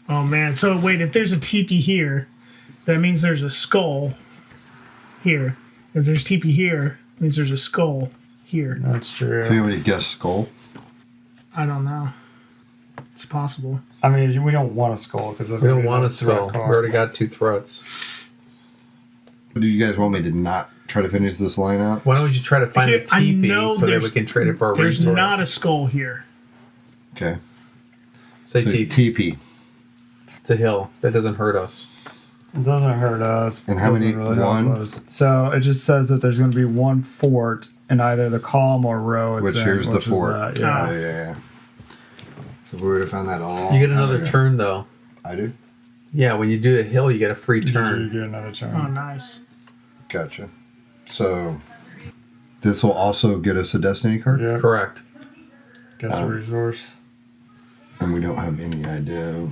Oh man! So wait, if there's a TP here, that means there's a skull here. If there's TP here, it means there's a skull here. That's true. So you want me to guess skull? I don't know. It's possible. I mean, we don't want a skull because We don't want a skull. We already got 2 threats. Do you guys want me to not try to finish this line out? Why don't you try to find a Okay, I know TP so that we there's- can trade it for a There's resource? not a skull here. Okay. Say So TP. TP. It's a hill. That doesn't hurt us. It doesn't hurt us. And how Doesn't many? help One? us. So it just says that there's going to be 1 fort in either the column or row. It's Which in, here's the which is fort. that, Ah. yeah. So if we were to find that all. You get another turn though. I do? Yeah, when you do the hill, you get a free You turn. get another turn. Oh, nice. Gotcha. So this will also get us a destiny card? Yeah. Correct. Guess a resource. And we don't have any idea.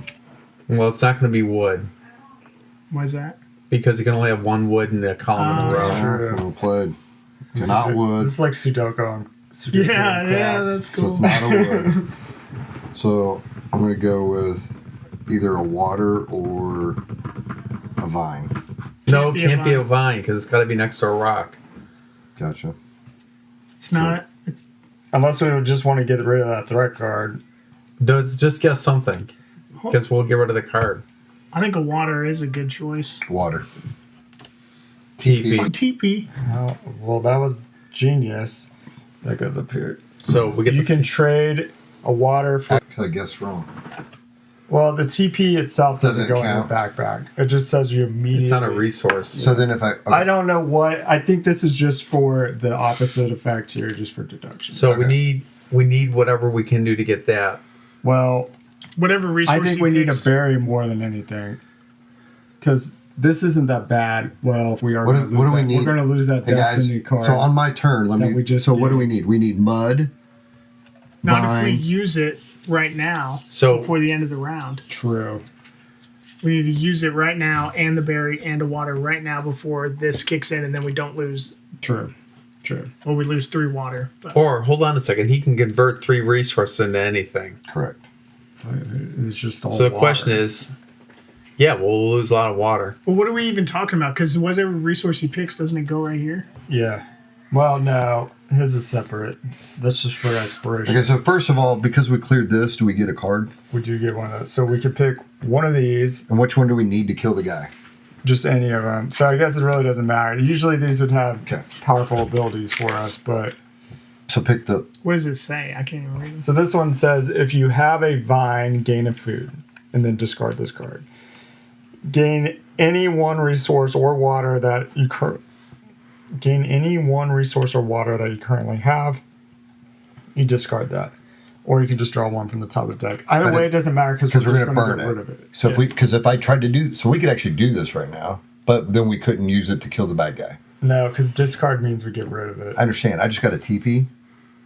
Well, it's not going to be wood Why is that? because you can only have 1 wood in a column in a row. Sure. Well played. Not wood. This is like Sudoku. Sudoku Yeah, and yeah, crack. that's So cool. it's not a wood. So I'm going to go with either a water or a vine. No, it Can't can't be be a a vine because it's got to be next to a rock. Gotcha. It's not. Unless we would just want to get rid of that threat card. Just guess something because we'll get rid of the card. I think a water is a good choice. Water. TP. TP. Oh, well, that was genius. That goes up here. So we get You the can trade a water for. I guess wrong. Well, the TP itself doesn't Doesn't go count. in your backpack. It just says you immediately. It's not a resource. So then if I. Okay. I don't know what. I think this is just for the opposite effect here, just for deduction. So Okay. we need whatever we can do to get that. Well, Whatever resource I think he we need a picks. berry more than anything. Because this isn't that bad. Well, we are. What gonna do- what lose do we that. need? We're going to lose that Hey guys, destiny card. so on my turn, let that me. we just So what do we gave. need? We need mud. Not if we Vine. use it right now. So- before the end of the round, True. we need to use it right now, and the berry and the water right now before this kicks in, and then we don't lose. True. True. Well, we lose 3 water. But Or hold on a second, he can convert 3 resources into anything. Correct. It's just all. So the water. question is, yeah, we'll lose a lot of water. well, what are we even talking about? Because whatever resource he picks, doesn't it go right here? Yeah. Well, no, his is separate. That's just for exploration. Okay, so first of all, because we cleared this, do we get a card? We do get one of those. So we could pick one of these, And which one do we need to kill the guy? just any of them. So I guess it really doesn't matter. Usually these would have Okay. powerful abilities for us, but So pick the. What does it say? I can't even read it. so this one says if you have a vine, gain a food, and then discard this card. Gain any one resource or water that you gain any one resource or water that you currently have. You discard that, or you can just draw one from the top of the deck. Either But way, it- it doesn't matter because Because we're we're just going to going burn to it. get rid of it. So Yeah. because if I tried to do, so we could actually do this right now, but then we couldn't use it to kill the bad guy. No, because discard means we get rid of it. I understand. I just got a TP.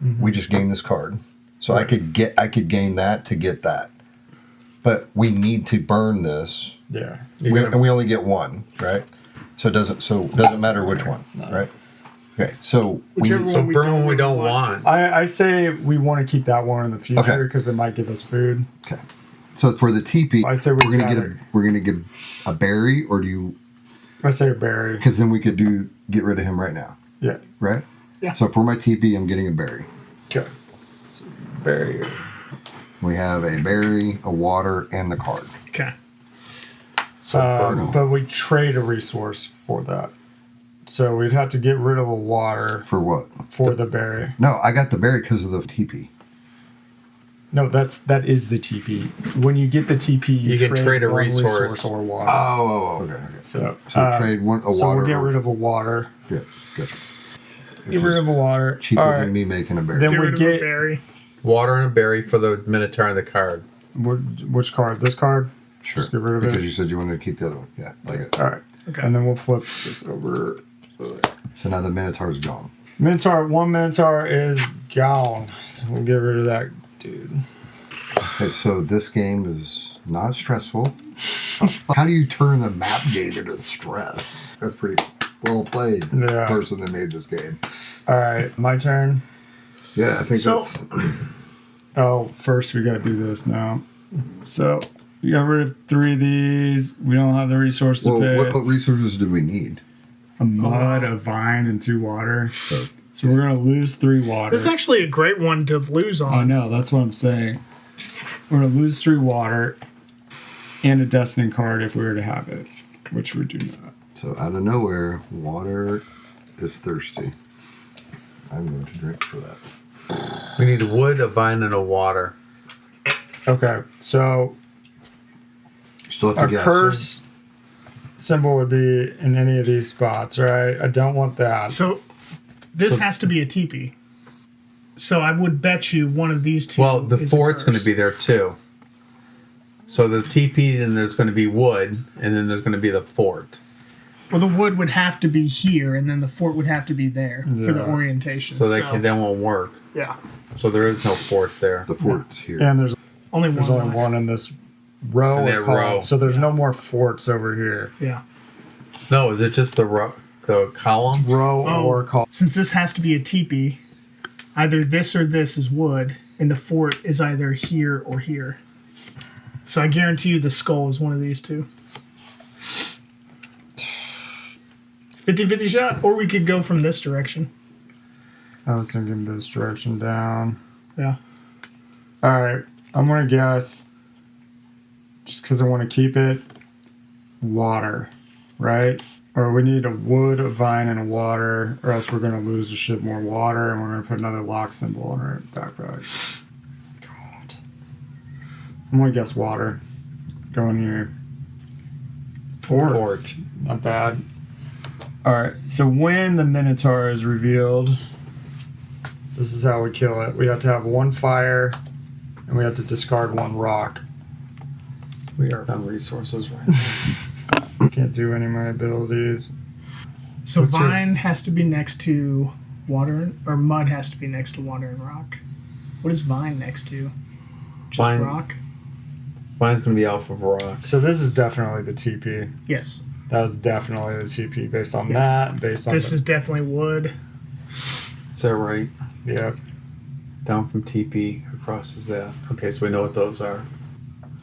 Mm-hmm. We just gained this card, so I could gain that to get that. But we need to burn this, Yeah. and we only get one, right? So it doesn't matter which one, right? Okay, so we Whichever need, So one we burn don't what we really don't want. want. I say we want to keep that one in the future Okay. because it might give us food. okay. So for the TP, I say we we're gonna gather. get a berry, or do you? I say a berry. Because then we could get rid of him right now, Yeah. right? Yeah. So for my TP, I'm getting a berry. Okay. So berry. We have a berry, a water, and the card. Okay. So burn 'em. But we trade a resource for that So we'd have to get rid of a water For what? for the berry. No, I got the berry because of the teepee. No, that is the TP. When you get the TP, You can trade a one resource. or water. Okay. so Trade a so water. we'll get rid of a water. Yeah, gotcha. Get rid of a water. Cheaper All than right. me making a berry. Then Get we rid of a get berry. Water and a berry for the Minotaur and the card. which card? This card. Sure. Just get rid of Because it. you said you wanted to keep the other one. Yeah, like it. All right. Okay. And then we'll flip this over. So now the Minotaur's gone. One Minotaur is gone. So we'll get rid of that dude. Okay, so this game is not stressful. How do you turn the map game into stress? That's pretty well played, Yeah. person that made this game. All right, my turn. Yeah, I think So- that's. Oh, first we gotta do this now. So we got rid of 3 of these. We don't have the resource to Well, pay. what resources do we need? A mud, a vine, and 2 water. So we're gonna lose 3 water. This is actually a great one to lose I on. know, that's what I'm saying. We're gonna lose 3 water and a Destiny card if we were to have it, which we do not. So out of nowhere, water is thirsty. I'm going to drink for that. We need a wood, a vine, and a water. Okay, so Still have to our guess. curse symbol would be in any of these spots, right? I don't want that. So this has to be a teepee. So I would bet you one of these two. Well, the is a fort's going to curse. be there too. So the TP, and there's going to be wood, and then there's going to be the fort. Well, the wood would have to be here, and then the fort would have to be there for the Yeah. orientation. So that won't work. yeah, So there is no fort there. The fort's here. And there's only only one. one in this row. In or that column, row. So there's no more forts over here. Yeah. No, is it just the column? Row Oh. or column. Since this has to be a teepee, either this or this is wood, and the fort is either here or here. So I guarantee you the skull is one of these two. 50-50 shot, or we could go from this direction. I was thinking this direction down. Yeah. All right, I'm gonna guess, just because I want to keep it, water, right? Or we need a wood, a vine, and a water, or else we're gonna lose a shit more water, and we're gonna put another lock symbol on our backpack. God, I'm gonna guess water. Going here. Fort. Not bad. All right. So when the Minotaur is revealed, this is how we kill it. We have to have 1 fire, and we have to discard 1 rock. We are on resources right now. Can't do any of my abilities. So What's your- vine has to be next to water, or mud has to be next to water and rock. What is vine next to? Just Vine- rock? Mine's going to be off of rock. So this is definitely the TP. Yes. That was definitely the TP based on Yes. that. Based on This is definitely wood. Is that right? yeah. Down from TP, across is that. Okay, so we know what those are.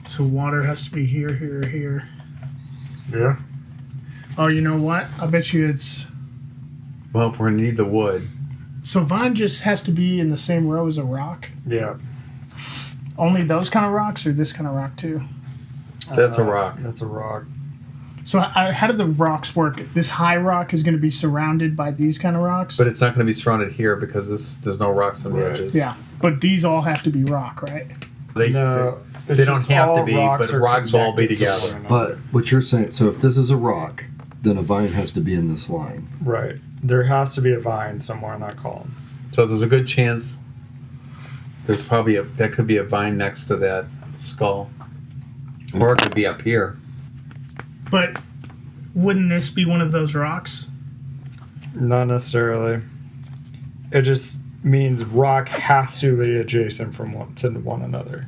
So water has to be here, here, here. Yeah. Oh, you know what? I bet you it's. Well, we're going to need the wood. So vine just has to be in the same row as a rock? Yeah. Only those kind of rocks, or this kind of rock too? That's a rock. That's a rock. So how do the rocks work? This high rock is going to be surrounded by these kind of rocks? But it's not going to be surrounded here because there's no rocks on the Right. edges. Yeah, but these all have to be rock, right? They, No. they don't have to be, but are rocks will all be connected to together. one another. But what you're saying, so if this is a rock, then a vine has to be in this line. Right. There has to be a vine somewhere in that column. So there's a good chance there's probably that could be a vine next to that skull. Or it could be up here. But wouldn't this be one of those rocks? Not necessarily. It just means rock has to be adjacent from one another,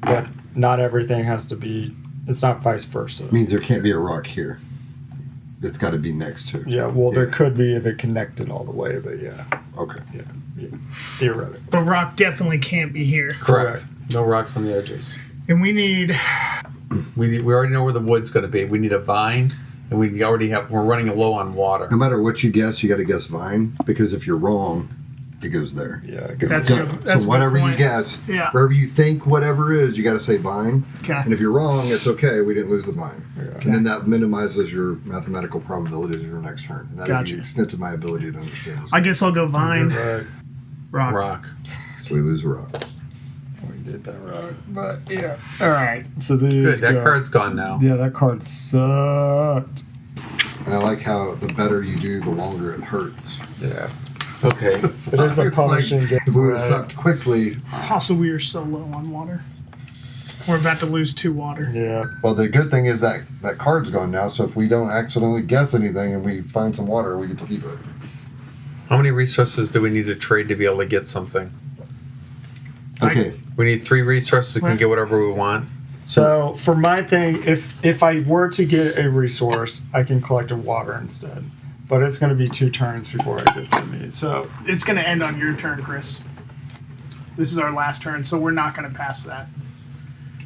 but not everything has to be. It's not vice versa. It means there can't be a rock here. It's got to be next to. Yeah, well, there Yeah. could be if it connected all the way, but yeah, Okay. theoretically. But rock definitely can't be here. Correct. No rocks on the edges. And we need. We already know where the wood's going to be. We need a vine, and we're running low on water. No matter what you guess, you got to guess vine, because if you're wrong, it goes there. Yeah. It That's goes good. up. That's a So good whatever you point. guess, Yeah. wherever you think whatever is, you got to say vine. Okay. And if you're wrong, it's okay. We didn't lose the vine. Yeah. And then that minimizes your mathematical probabilities of your next turn. And that is Gotcha. the extent of my ability to understand this. I guess I'll go vine, Right. rock. Rock. So we lose a rock. We did that right. But yeah. All right. So these Good. That go- card's gone now. Yeah, that card sucked. And I like how the better you do, the longer it hurts. Yeah. Okay. It is It's a like, punishing game. if we would have right? sucked quickly, Also, we are so low on water. We're about to lose 2 water. Yeah. well, the good thing is that that card's gone now. So if we don't accidentally guess anything and we find some water, we get to keep it. How many resources do we need to trade to be able to get something? Okay. We need 3 resources. We can get whatever we want. So for my thing, if I were to get a resource, I can collect a water instead. But it's going to be 2 turns before it gets to me. So It's going to end on your turn, Chris. This is our last turn, so we're not going to pass that.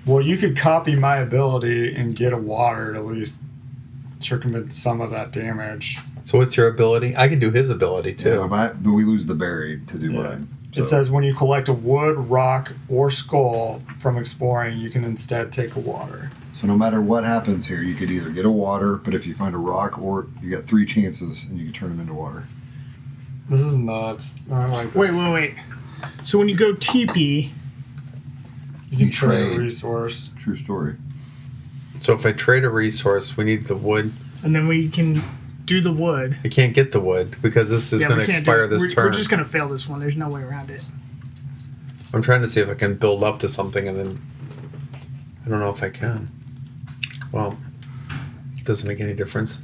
well, you could copy my ability and get a water to at least circumvent some of that damage. So what's your ability? I can do his ability too. Yeah, but we lose the berry to do Yeah. mine. It says when you collect a wood, rock, or skull from exploring, you can instead take a water. So no matter what happens here, you could either get a water, but if you find a rock, or you got 3 chances and you can turn them into water. This is nuts. I like this. Wait. So when you go TP, You can You trade a trade. resource. True story. So if I trade a resource, we need the wood. and then we can do the wood. I can't get the wood because this is Yeah, going we to can't do expire it. this we're, turn. We're just going to fail this one. There's no way around it. I'm trying to see if I can build up to something and then I don't know if I can. Well, it doesn't make any difference.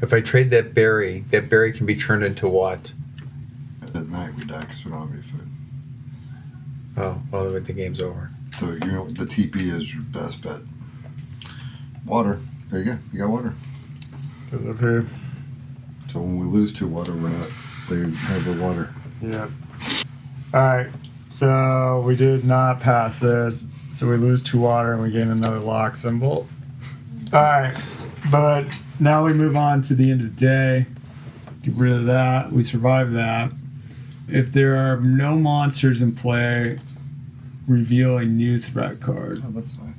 If I trade that berry can be turned into what? At night we die because we don't have any food. Oh, well, the game's over. So you know the TP is your best bet. Water. There you go. You got water. Goes up here. So when we lose 2 water, we're not. They have the water. Yep. All right. So we did not pass this. So we lose 2 water and we gain another lock symbol. All right. But now we move on to the end of the day. Get rid of that. We survive that. If there are no monsters in play, reveal a new threat card. Oh, that's nice.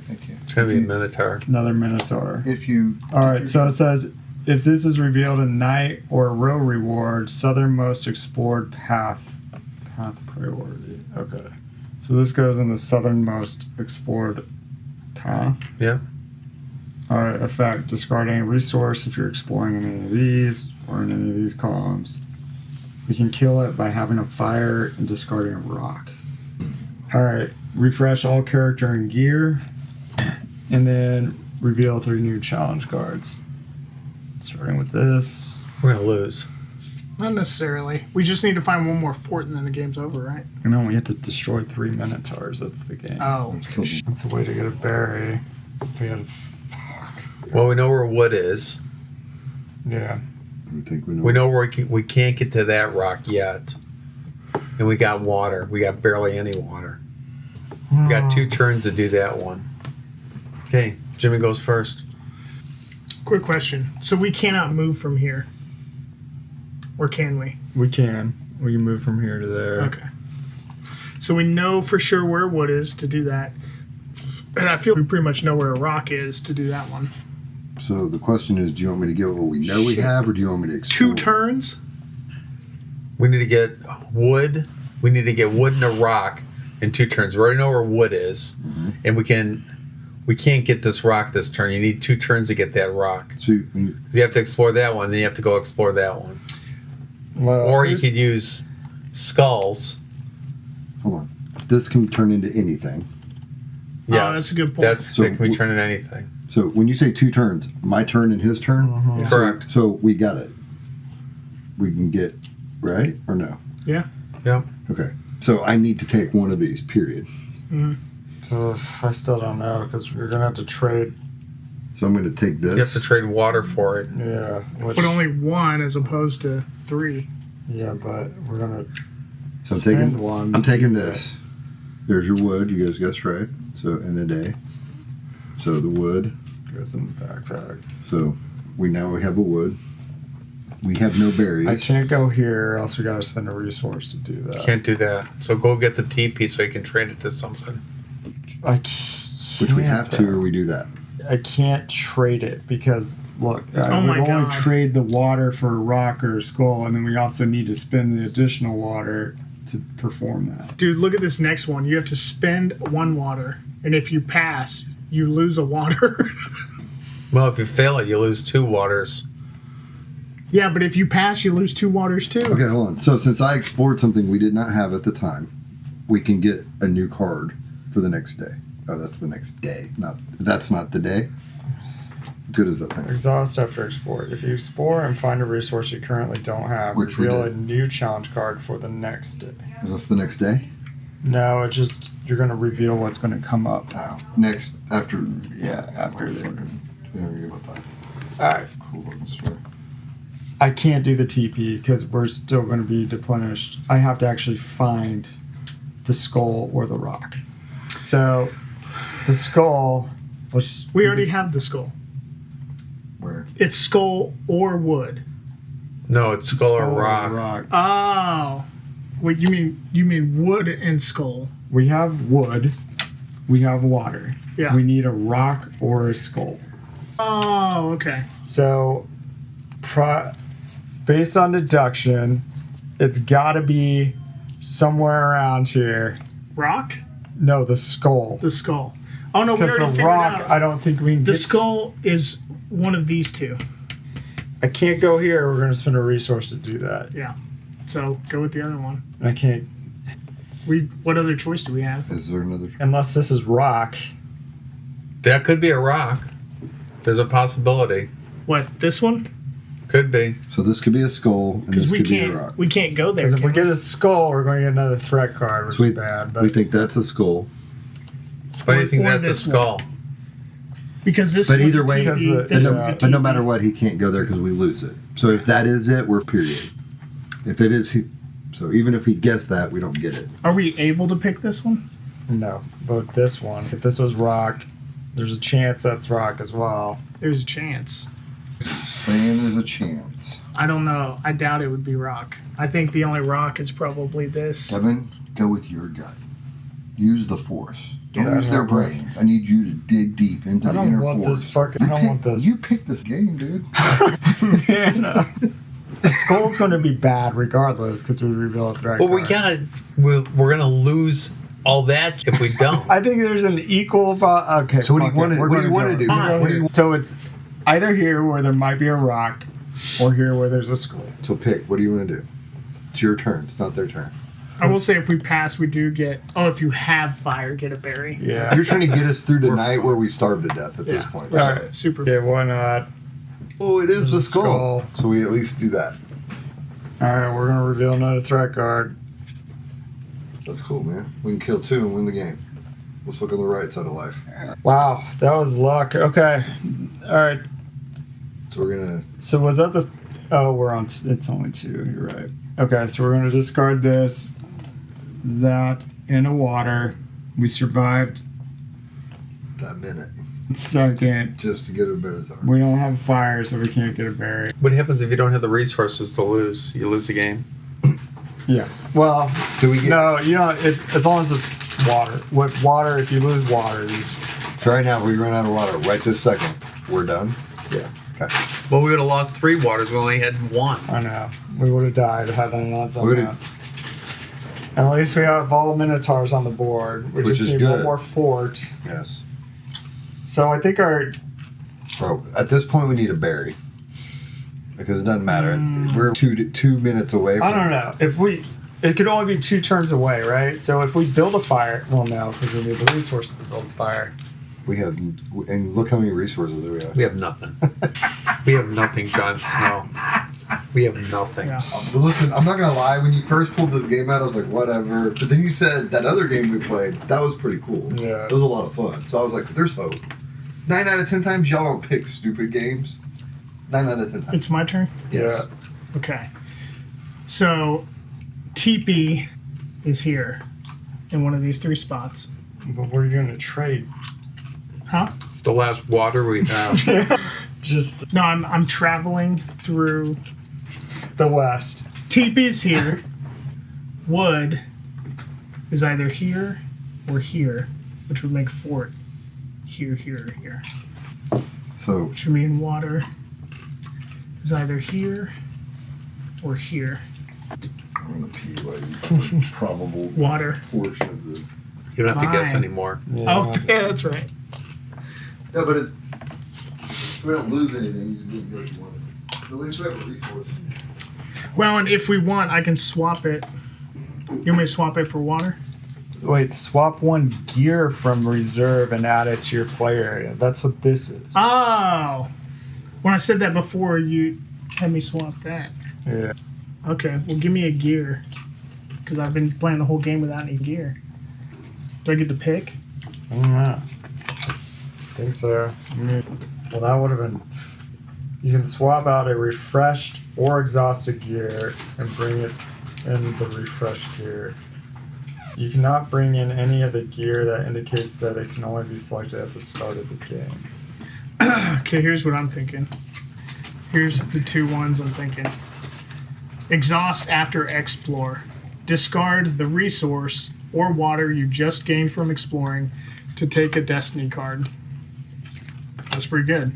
Thank you. It's going to be a Minotaur. Another Minotaur. If you. All right, so it says if this is revealed in night or row reward, southernmost explored path priority. Okay, so this goes in the southernmost explored path. Yeah. All right, effect discard any resource if you're exploring any of these or in any of these columns. We can kill it by having a fire and discarding a rock. All right, refresh all character and gear, and then reveal 3 new challenge cards. Starting with this. We're going to lose. Not necessarily. We just need to find one more fort and then the game's over, right? You know, we have to destroy 3 Minotaurs. That's the game. Oh. Let's kill them. That's a way to get a berry. If we had, Well, we know where wood is. yeah. I think we know. We know where we can't get to that rock yet. And we got water. We got barely any water. We got 2 turns to do that one. Okay, Jimmy goes first. Quick question. So we cannot move from here. Or can we? We can. We can move from here to there. Okay. So we know for sure where wood is to do that. And I feel we pretty much know where a rock is to do that one. So the question is, do you want me to get what we know we Shit. have, or do you want me to explore? 2 turns? We need to get wood. We need to get wood and a rock in 2 turns. We already know where wood is. And we can't get this rock this turn. You need 2 turns to get that rock. So You have to explore that one, then you have to go explore that one. Well, Or you here's- could use skulls. hold on. This can turn into anything. Yes, that's a good point. That can be turned into anything. So when you say 2 turns, my turn and his turn. Mhm. Correct. So we got it. We can get right or no? Yeah. Yeah. Okay. So I need to take one of these. Period. Ugh, I still don't know because we're gonna have to trade. So I'm going to take this. You have to trade water for it. Yeah, which, But only 1 as opposed to 3. yeah, but we're gonna So I'm spend taking. one. I'm taking this. There's your wood. You guys guessed right. So in a day. So the wood. Goes in the backpack. So we have a wood. We have no I berries. can't go here, or else we gotta spend a resource to do that. Can't do that. So go get the TP so you can trade it to something. I can't. Which we have to, or we do that. I can't trade it because look, I Oh would my only God. trade the water for a rock or a skull, and then we also need to spend the additional water to perform that. Dude, look at this next one. You have to spend 1 water, and if you pass, you lose a water. Well, if you fail it, you lose 2 waters. Yeah, but if you pass, you lose 2 waters too. Okay, hold on. So since I explored something we did not have at the time, we can get a new card for the next day. Oh, that's the next day. That's not the day. Good as that thing. Exhaust after explore. If you explore and find a resource you currently don't have, Which we reveal a did. new challenge card for the next day. Is this the next day? No, it's just you're gonna reveal what's gonna come up. Oh, next after. Yeah, after the. Yeah, we about that. Alright. Cool. Swear. I can't do the TP because we're still going to be deplenished. I have to actually find the skull or the rock. So, the skull. We already have the skull. Where? It's skull or wood. No, it's skull or rock. Oh. Wait, you mean wood and skull. We have wood. We have water. Yeah. We need a rock or a skull. Oh, okay. So, based on deduction, it's got to be somewhere around here. Rock? No, the skull. The skull. Oh no, we Because already the figured rock, out. I don't think we can The get. skull is one of these two. I can't go here. We're going to spend a resource to do that. Yeah. So go with the other one. I can't. What other choice do we have? Is there another? Unless this is rock. That could be a rock. There's a possibility. What, this one? Could be. So this could be a skull, and Because this we could be a rock. can't we can't go there. Because if we can get a skull, we're going to get another threat card, which So is bad. But We think that's a skull. Why do you think Or that's a this skull? Because this But was either a way, Because TP, the- this but was a But no TP. matter what, he can't go there because we lose it. So if that is it, we're period. If it is, so even if he guessed that, we don't get it. Are we able to pick this one? no, but this one, if this was rock, there's a chance that's rock as well. There's a chance. Saying there's a chance. I don't know. I doubt it would be rock. I think the only rock is probably this. Kevin, go with your gut. Use the force. Don't Yeah, use their I know, right. brains. I need you to dig deep into I the don't inner want force. this fucking. I don't want this. You picked this game, dude. Man, the skull's going to be bad regardless because we reveal a threat Well, we card. we're gonna lose all that if we don't. I think there's an equal. Okay. So what do you fuck it. want to? We're What do you gonna want to go. do? Fine. What do you? So it's either here where there might be a rock, or here where there's a skull. So pick. What do you want to do? It's your turn. It's not their turn. I will say if we pass, we do get. Oh, if you have fire, get a berry. Yeah. You're trying to get us through We're tonight fine. where we starve to death at this Yeah. point. All right. Super. Yeah, why not? Oh, it is the There's a skull. skull. So we at least do that. All right, we're gonna reveal another threat card. That's cool, man. We can kill 2 and win the game. Let's look on the right side of life. Wow, that was luck. Okay, all right. So we're gonna. So was that the? Oh, we're on. It's only 2. You're right. Okay, so we're gonna discard this, that, and a water. We survived That minute second. just to get a better time. We don't have fire, so we can't get a berry. What happens if you don't have the resources to lose? You lose the game. Yeah. Well, Do we get? no, you know, as long as it's water. With water, if you lose water, you, Try now. We run out of water right this second. We're done. yeah. Okay. Well, we would have lost 3 waters. We only had 1. I know. We would have died had I not done Would've- that. And at least we have all Minotaurs on the board. We Which just is need one good. more fort. Yes. So I think our Bro, at this point we need a berry because it doesn't matter. We're 2 minutes away. From I don't know if we. It could only be 2 turns away, right? So if we build a fire, well, no, because we need the resources to build a fire. We have, and look how many resources we have. We have nothing. We have nothing, Jon Snow. We have nothing. Yeah. But listen, I'm not gonna lie. When you first pulled this game out, I was like, whatever. But then you said that other game we played, that was pretty cool. Yeah. It was a lot of fun. So I was like, there's hope. 9 out of 10 times, y'all don't pick stupid games. 9 out of 10 times. It's my turn. Yes. Okay. So, TP is here in one of these 3 spots. But what are you going to trade? Huh? The last water we have. Just No, I'm traveling through the west. Teepee's here. Wood is either here or here, which would make fort here, here, or here. So Which would mean water is either here or here. I'm gonna pee while you probable Water. portion of the. You don't have to guess Fine. anymore. Oh, yeah, that's right. Yeah, but it, we don't lose anything. You just didn't get what you wanted. At least we have a resource. Well, and if we want, I can swap it. You want me to swap it for water? Wait, swap one gear from reserve and add it to your play area. That's what this is. Oh. When I said that before, you had me swap that. Yeah. Okay, well, give me a gear. Because I've been playing the whole game without any gear. Do I get to pick? I don't know. I think so. Well, that would have been. You can swap out a refreshed or exhausted gear and bring it in the refreshed gear. You cannot bring in any of the gear that indicates that it can only be selected at the start of the game. Okay, here's what I'm thinking. Here's the two ones I'm thinking. Exhaust after explore. Discard the resource or water you just gained from exploring to take a destiny card. That's pretty good.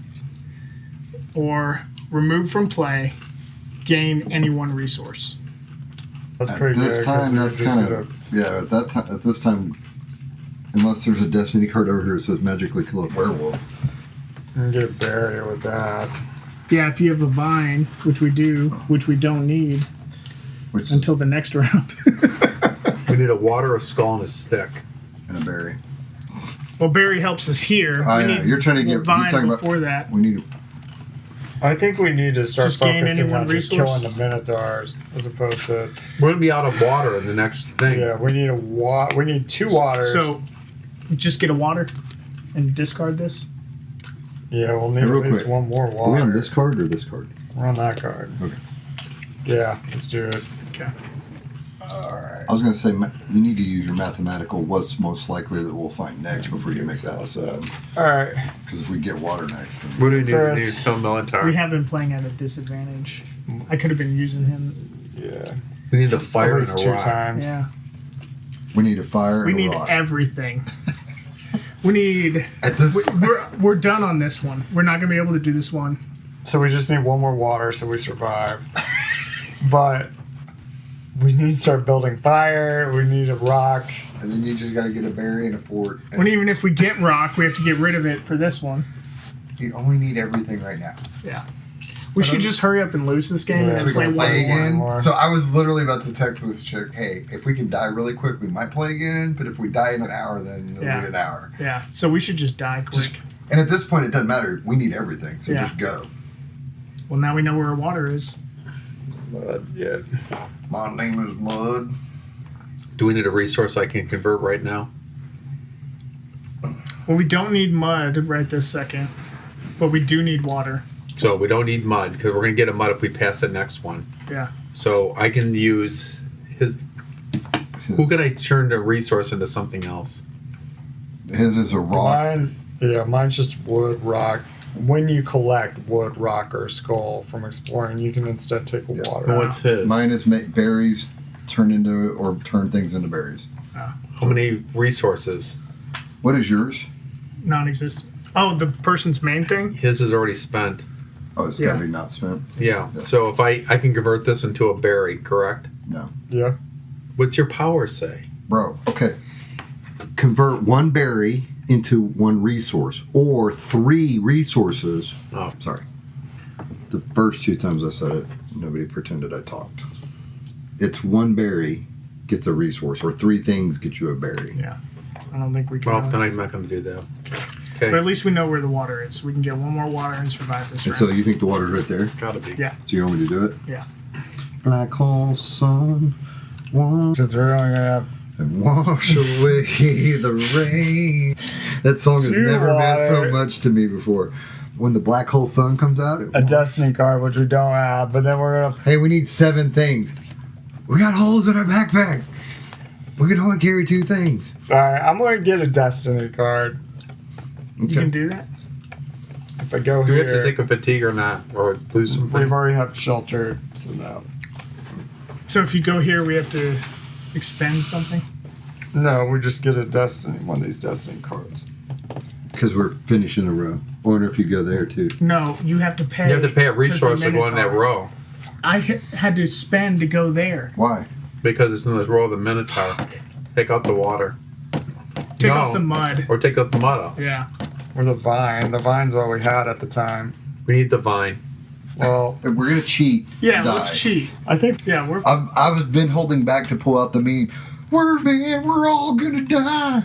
Or remove from play, gain any one resource. That's At pretty this good. 'cause time, we that's just kind get of yeah. At that time, at this time, unless there's a destiny card over here that says magically kill a werewolf. you can get a barrier with that. Yeah, if you have a vine, which we do, which we don't need Which until the next round. We need a water, a skull, and a stick. and a berry. Well, Barry helps us here. I We know. need You're trying to a get. You're vine talking about. before that. We need. I think we need to start Just gain any focusing one on just resource? killing the minotaurs as opposed to We're gonna be out of water in the next thing. yeah. We need we need 2 waters. So, just get a water and discard this. yeah, we'll need Hey, at real least quick. one more Are we water. on this card or this card? We're on that card. Okay. Yeah, let's do it. Okay. Alright. I was going to say you need to use your mathematical. What's most likely that we'll find next before you make that decision? Alright. Because if we get water next, then What do we need to Chris. do? Kill Minotaur. We have been playing at a disadvantage. I could have been using him. Yeah. We need the fire At and least a 2 rock. times. Yeah. we need a fire We and a need rock. everything. We need. At this, We're done on this one. We're not gonna be able to do this one. So we just need one more water so we survive. But we need to start building fire. We need a rock. and then you just got to get a berry and a fort. And even if we get rock, we have to get rid of it for this one. You only need everything right now. Yeah. We should just hurry up and lose this game Yeah, and So then we play can one play more. again. more. So I was literally about to text this chick, hey, if we can die really quick, we might play again. But if we die in an hour, then it'll Yeah. be an hour. Yeah. So we should just die quick. Just- And at this point, it doesn't matter. We need everything. So Yeah. just go. Well, now we know where our water is. But yeah. My name is Mud. Do we need a resource I can convert right now? Well, we don't need mud right this second, but we do need water. So we don't need mud because we're gonna get a mud if we pass the next one. Yeah. So I can use his. Who can I turn the resource into something else? His is a rock. Mine's just wood, rock. When you collect wood, rock, or skull from exploring, you can instead take Yeah. water. What's his? Mine is make berries turn into or turn things into berries. How many resources? What is yours? Non-existent. Oh, the person's main thing? His is already spent. Oh, it's got to Yeah. be not spent. Yeah. Yeah. So if I can convert this into a berry, correct? No, Yeah. What's your power say? bro. Okay. Convert one berry into one resource or 3 resources. Oh. Sorry. The first 2 times I said it, nobody pretended I talked. It's one berry gets a resource, or 3 things get you a berry. I don't think we can. Well, then I'm not going to do that. But Okay. at least we know where the water is. We can get one more water and survive this And round. so you think the water's right there? It's got to be. Yeah. So you want me to do it? Yeah. Black hole sun, wash Since we're only gonna have and wash away the rain. That song has 2 never meant so water. much to me before. When the black hole sun comes out, a destiny card, which we don't have, but then we're gonna. hey, we need 7 things. We got holes in our backpack. We can only carry 2 things. All right, I'm gonna get a destiny card. You can do that? if I go Do we here, have to take a fatigue or not, or lose we've something? already have shelter, so no. So if you go here, we have to expend something. No, we just get a Destiny, one of these Destiny cards. Because we're finishing a row. I wonder if you go there too. No, you have to pay. You have to pay a 'cause resource the to go in that Minotaur. row Had to spend to go there. Why? because it's in this row of the Minotaur. Take out the water. Take No. off the mud. Or take out the mud off. Yeah. Or the vine. The vine's what we had at the time. We need the vine. Well, If we're gonna cheat. Yeah, die. let's cheat. I think Yeah, we're I've been holding back to pull out the meme. We're all gonna die.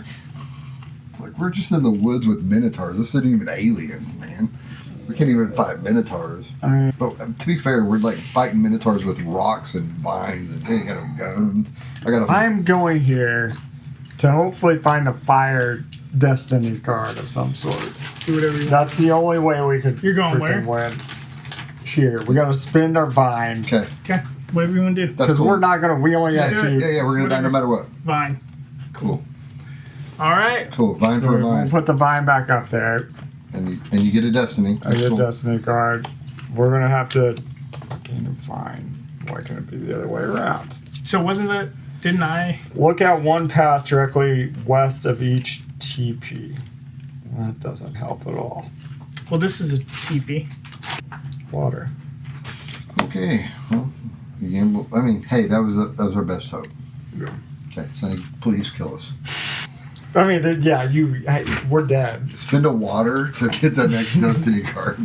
It's like we're just in the woods with minotaurs. This isn't even aliens, man. We can't even fight minotaurs. I mean, But to be fair, we're like fighting minotaurs with rocks and vines and they ain't got no guns. I got a I'm going here to hopefully find a fire Destiny card of some sort. do whatever you want. That's the only way we could. You're going freaking win. Here, we gotta spend our vine okay. Okay, whatever you want to do. That's because cool. we're not gonna. We only Just got do it. two. Yeah, we're gonna die no matter what. Fine. Cool. All right. Cool. Vine So for a we'll vine. put the vine back up there. And you get a destiny. I get Cool. Destiny card. We're gonna have to gain a vine. Why can't it be the other way around? So wasn't it? Didn't I? Look at one path directly west of each TP. That doesn't help at all. Well, this is a teepee. Water. Okay. Well, you gamble. I mean, hey, that was our best hope. Yeah. Okay, Sonny, please kill us. I mean, yeah, we're dead. Spend a water to get the next destiny card.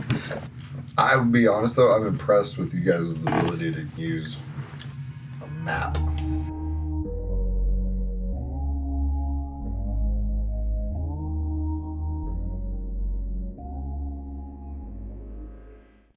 I will be honest though, I'm impressed with you guys' ability to use a map.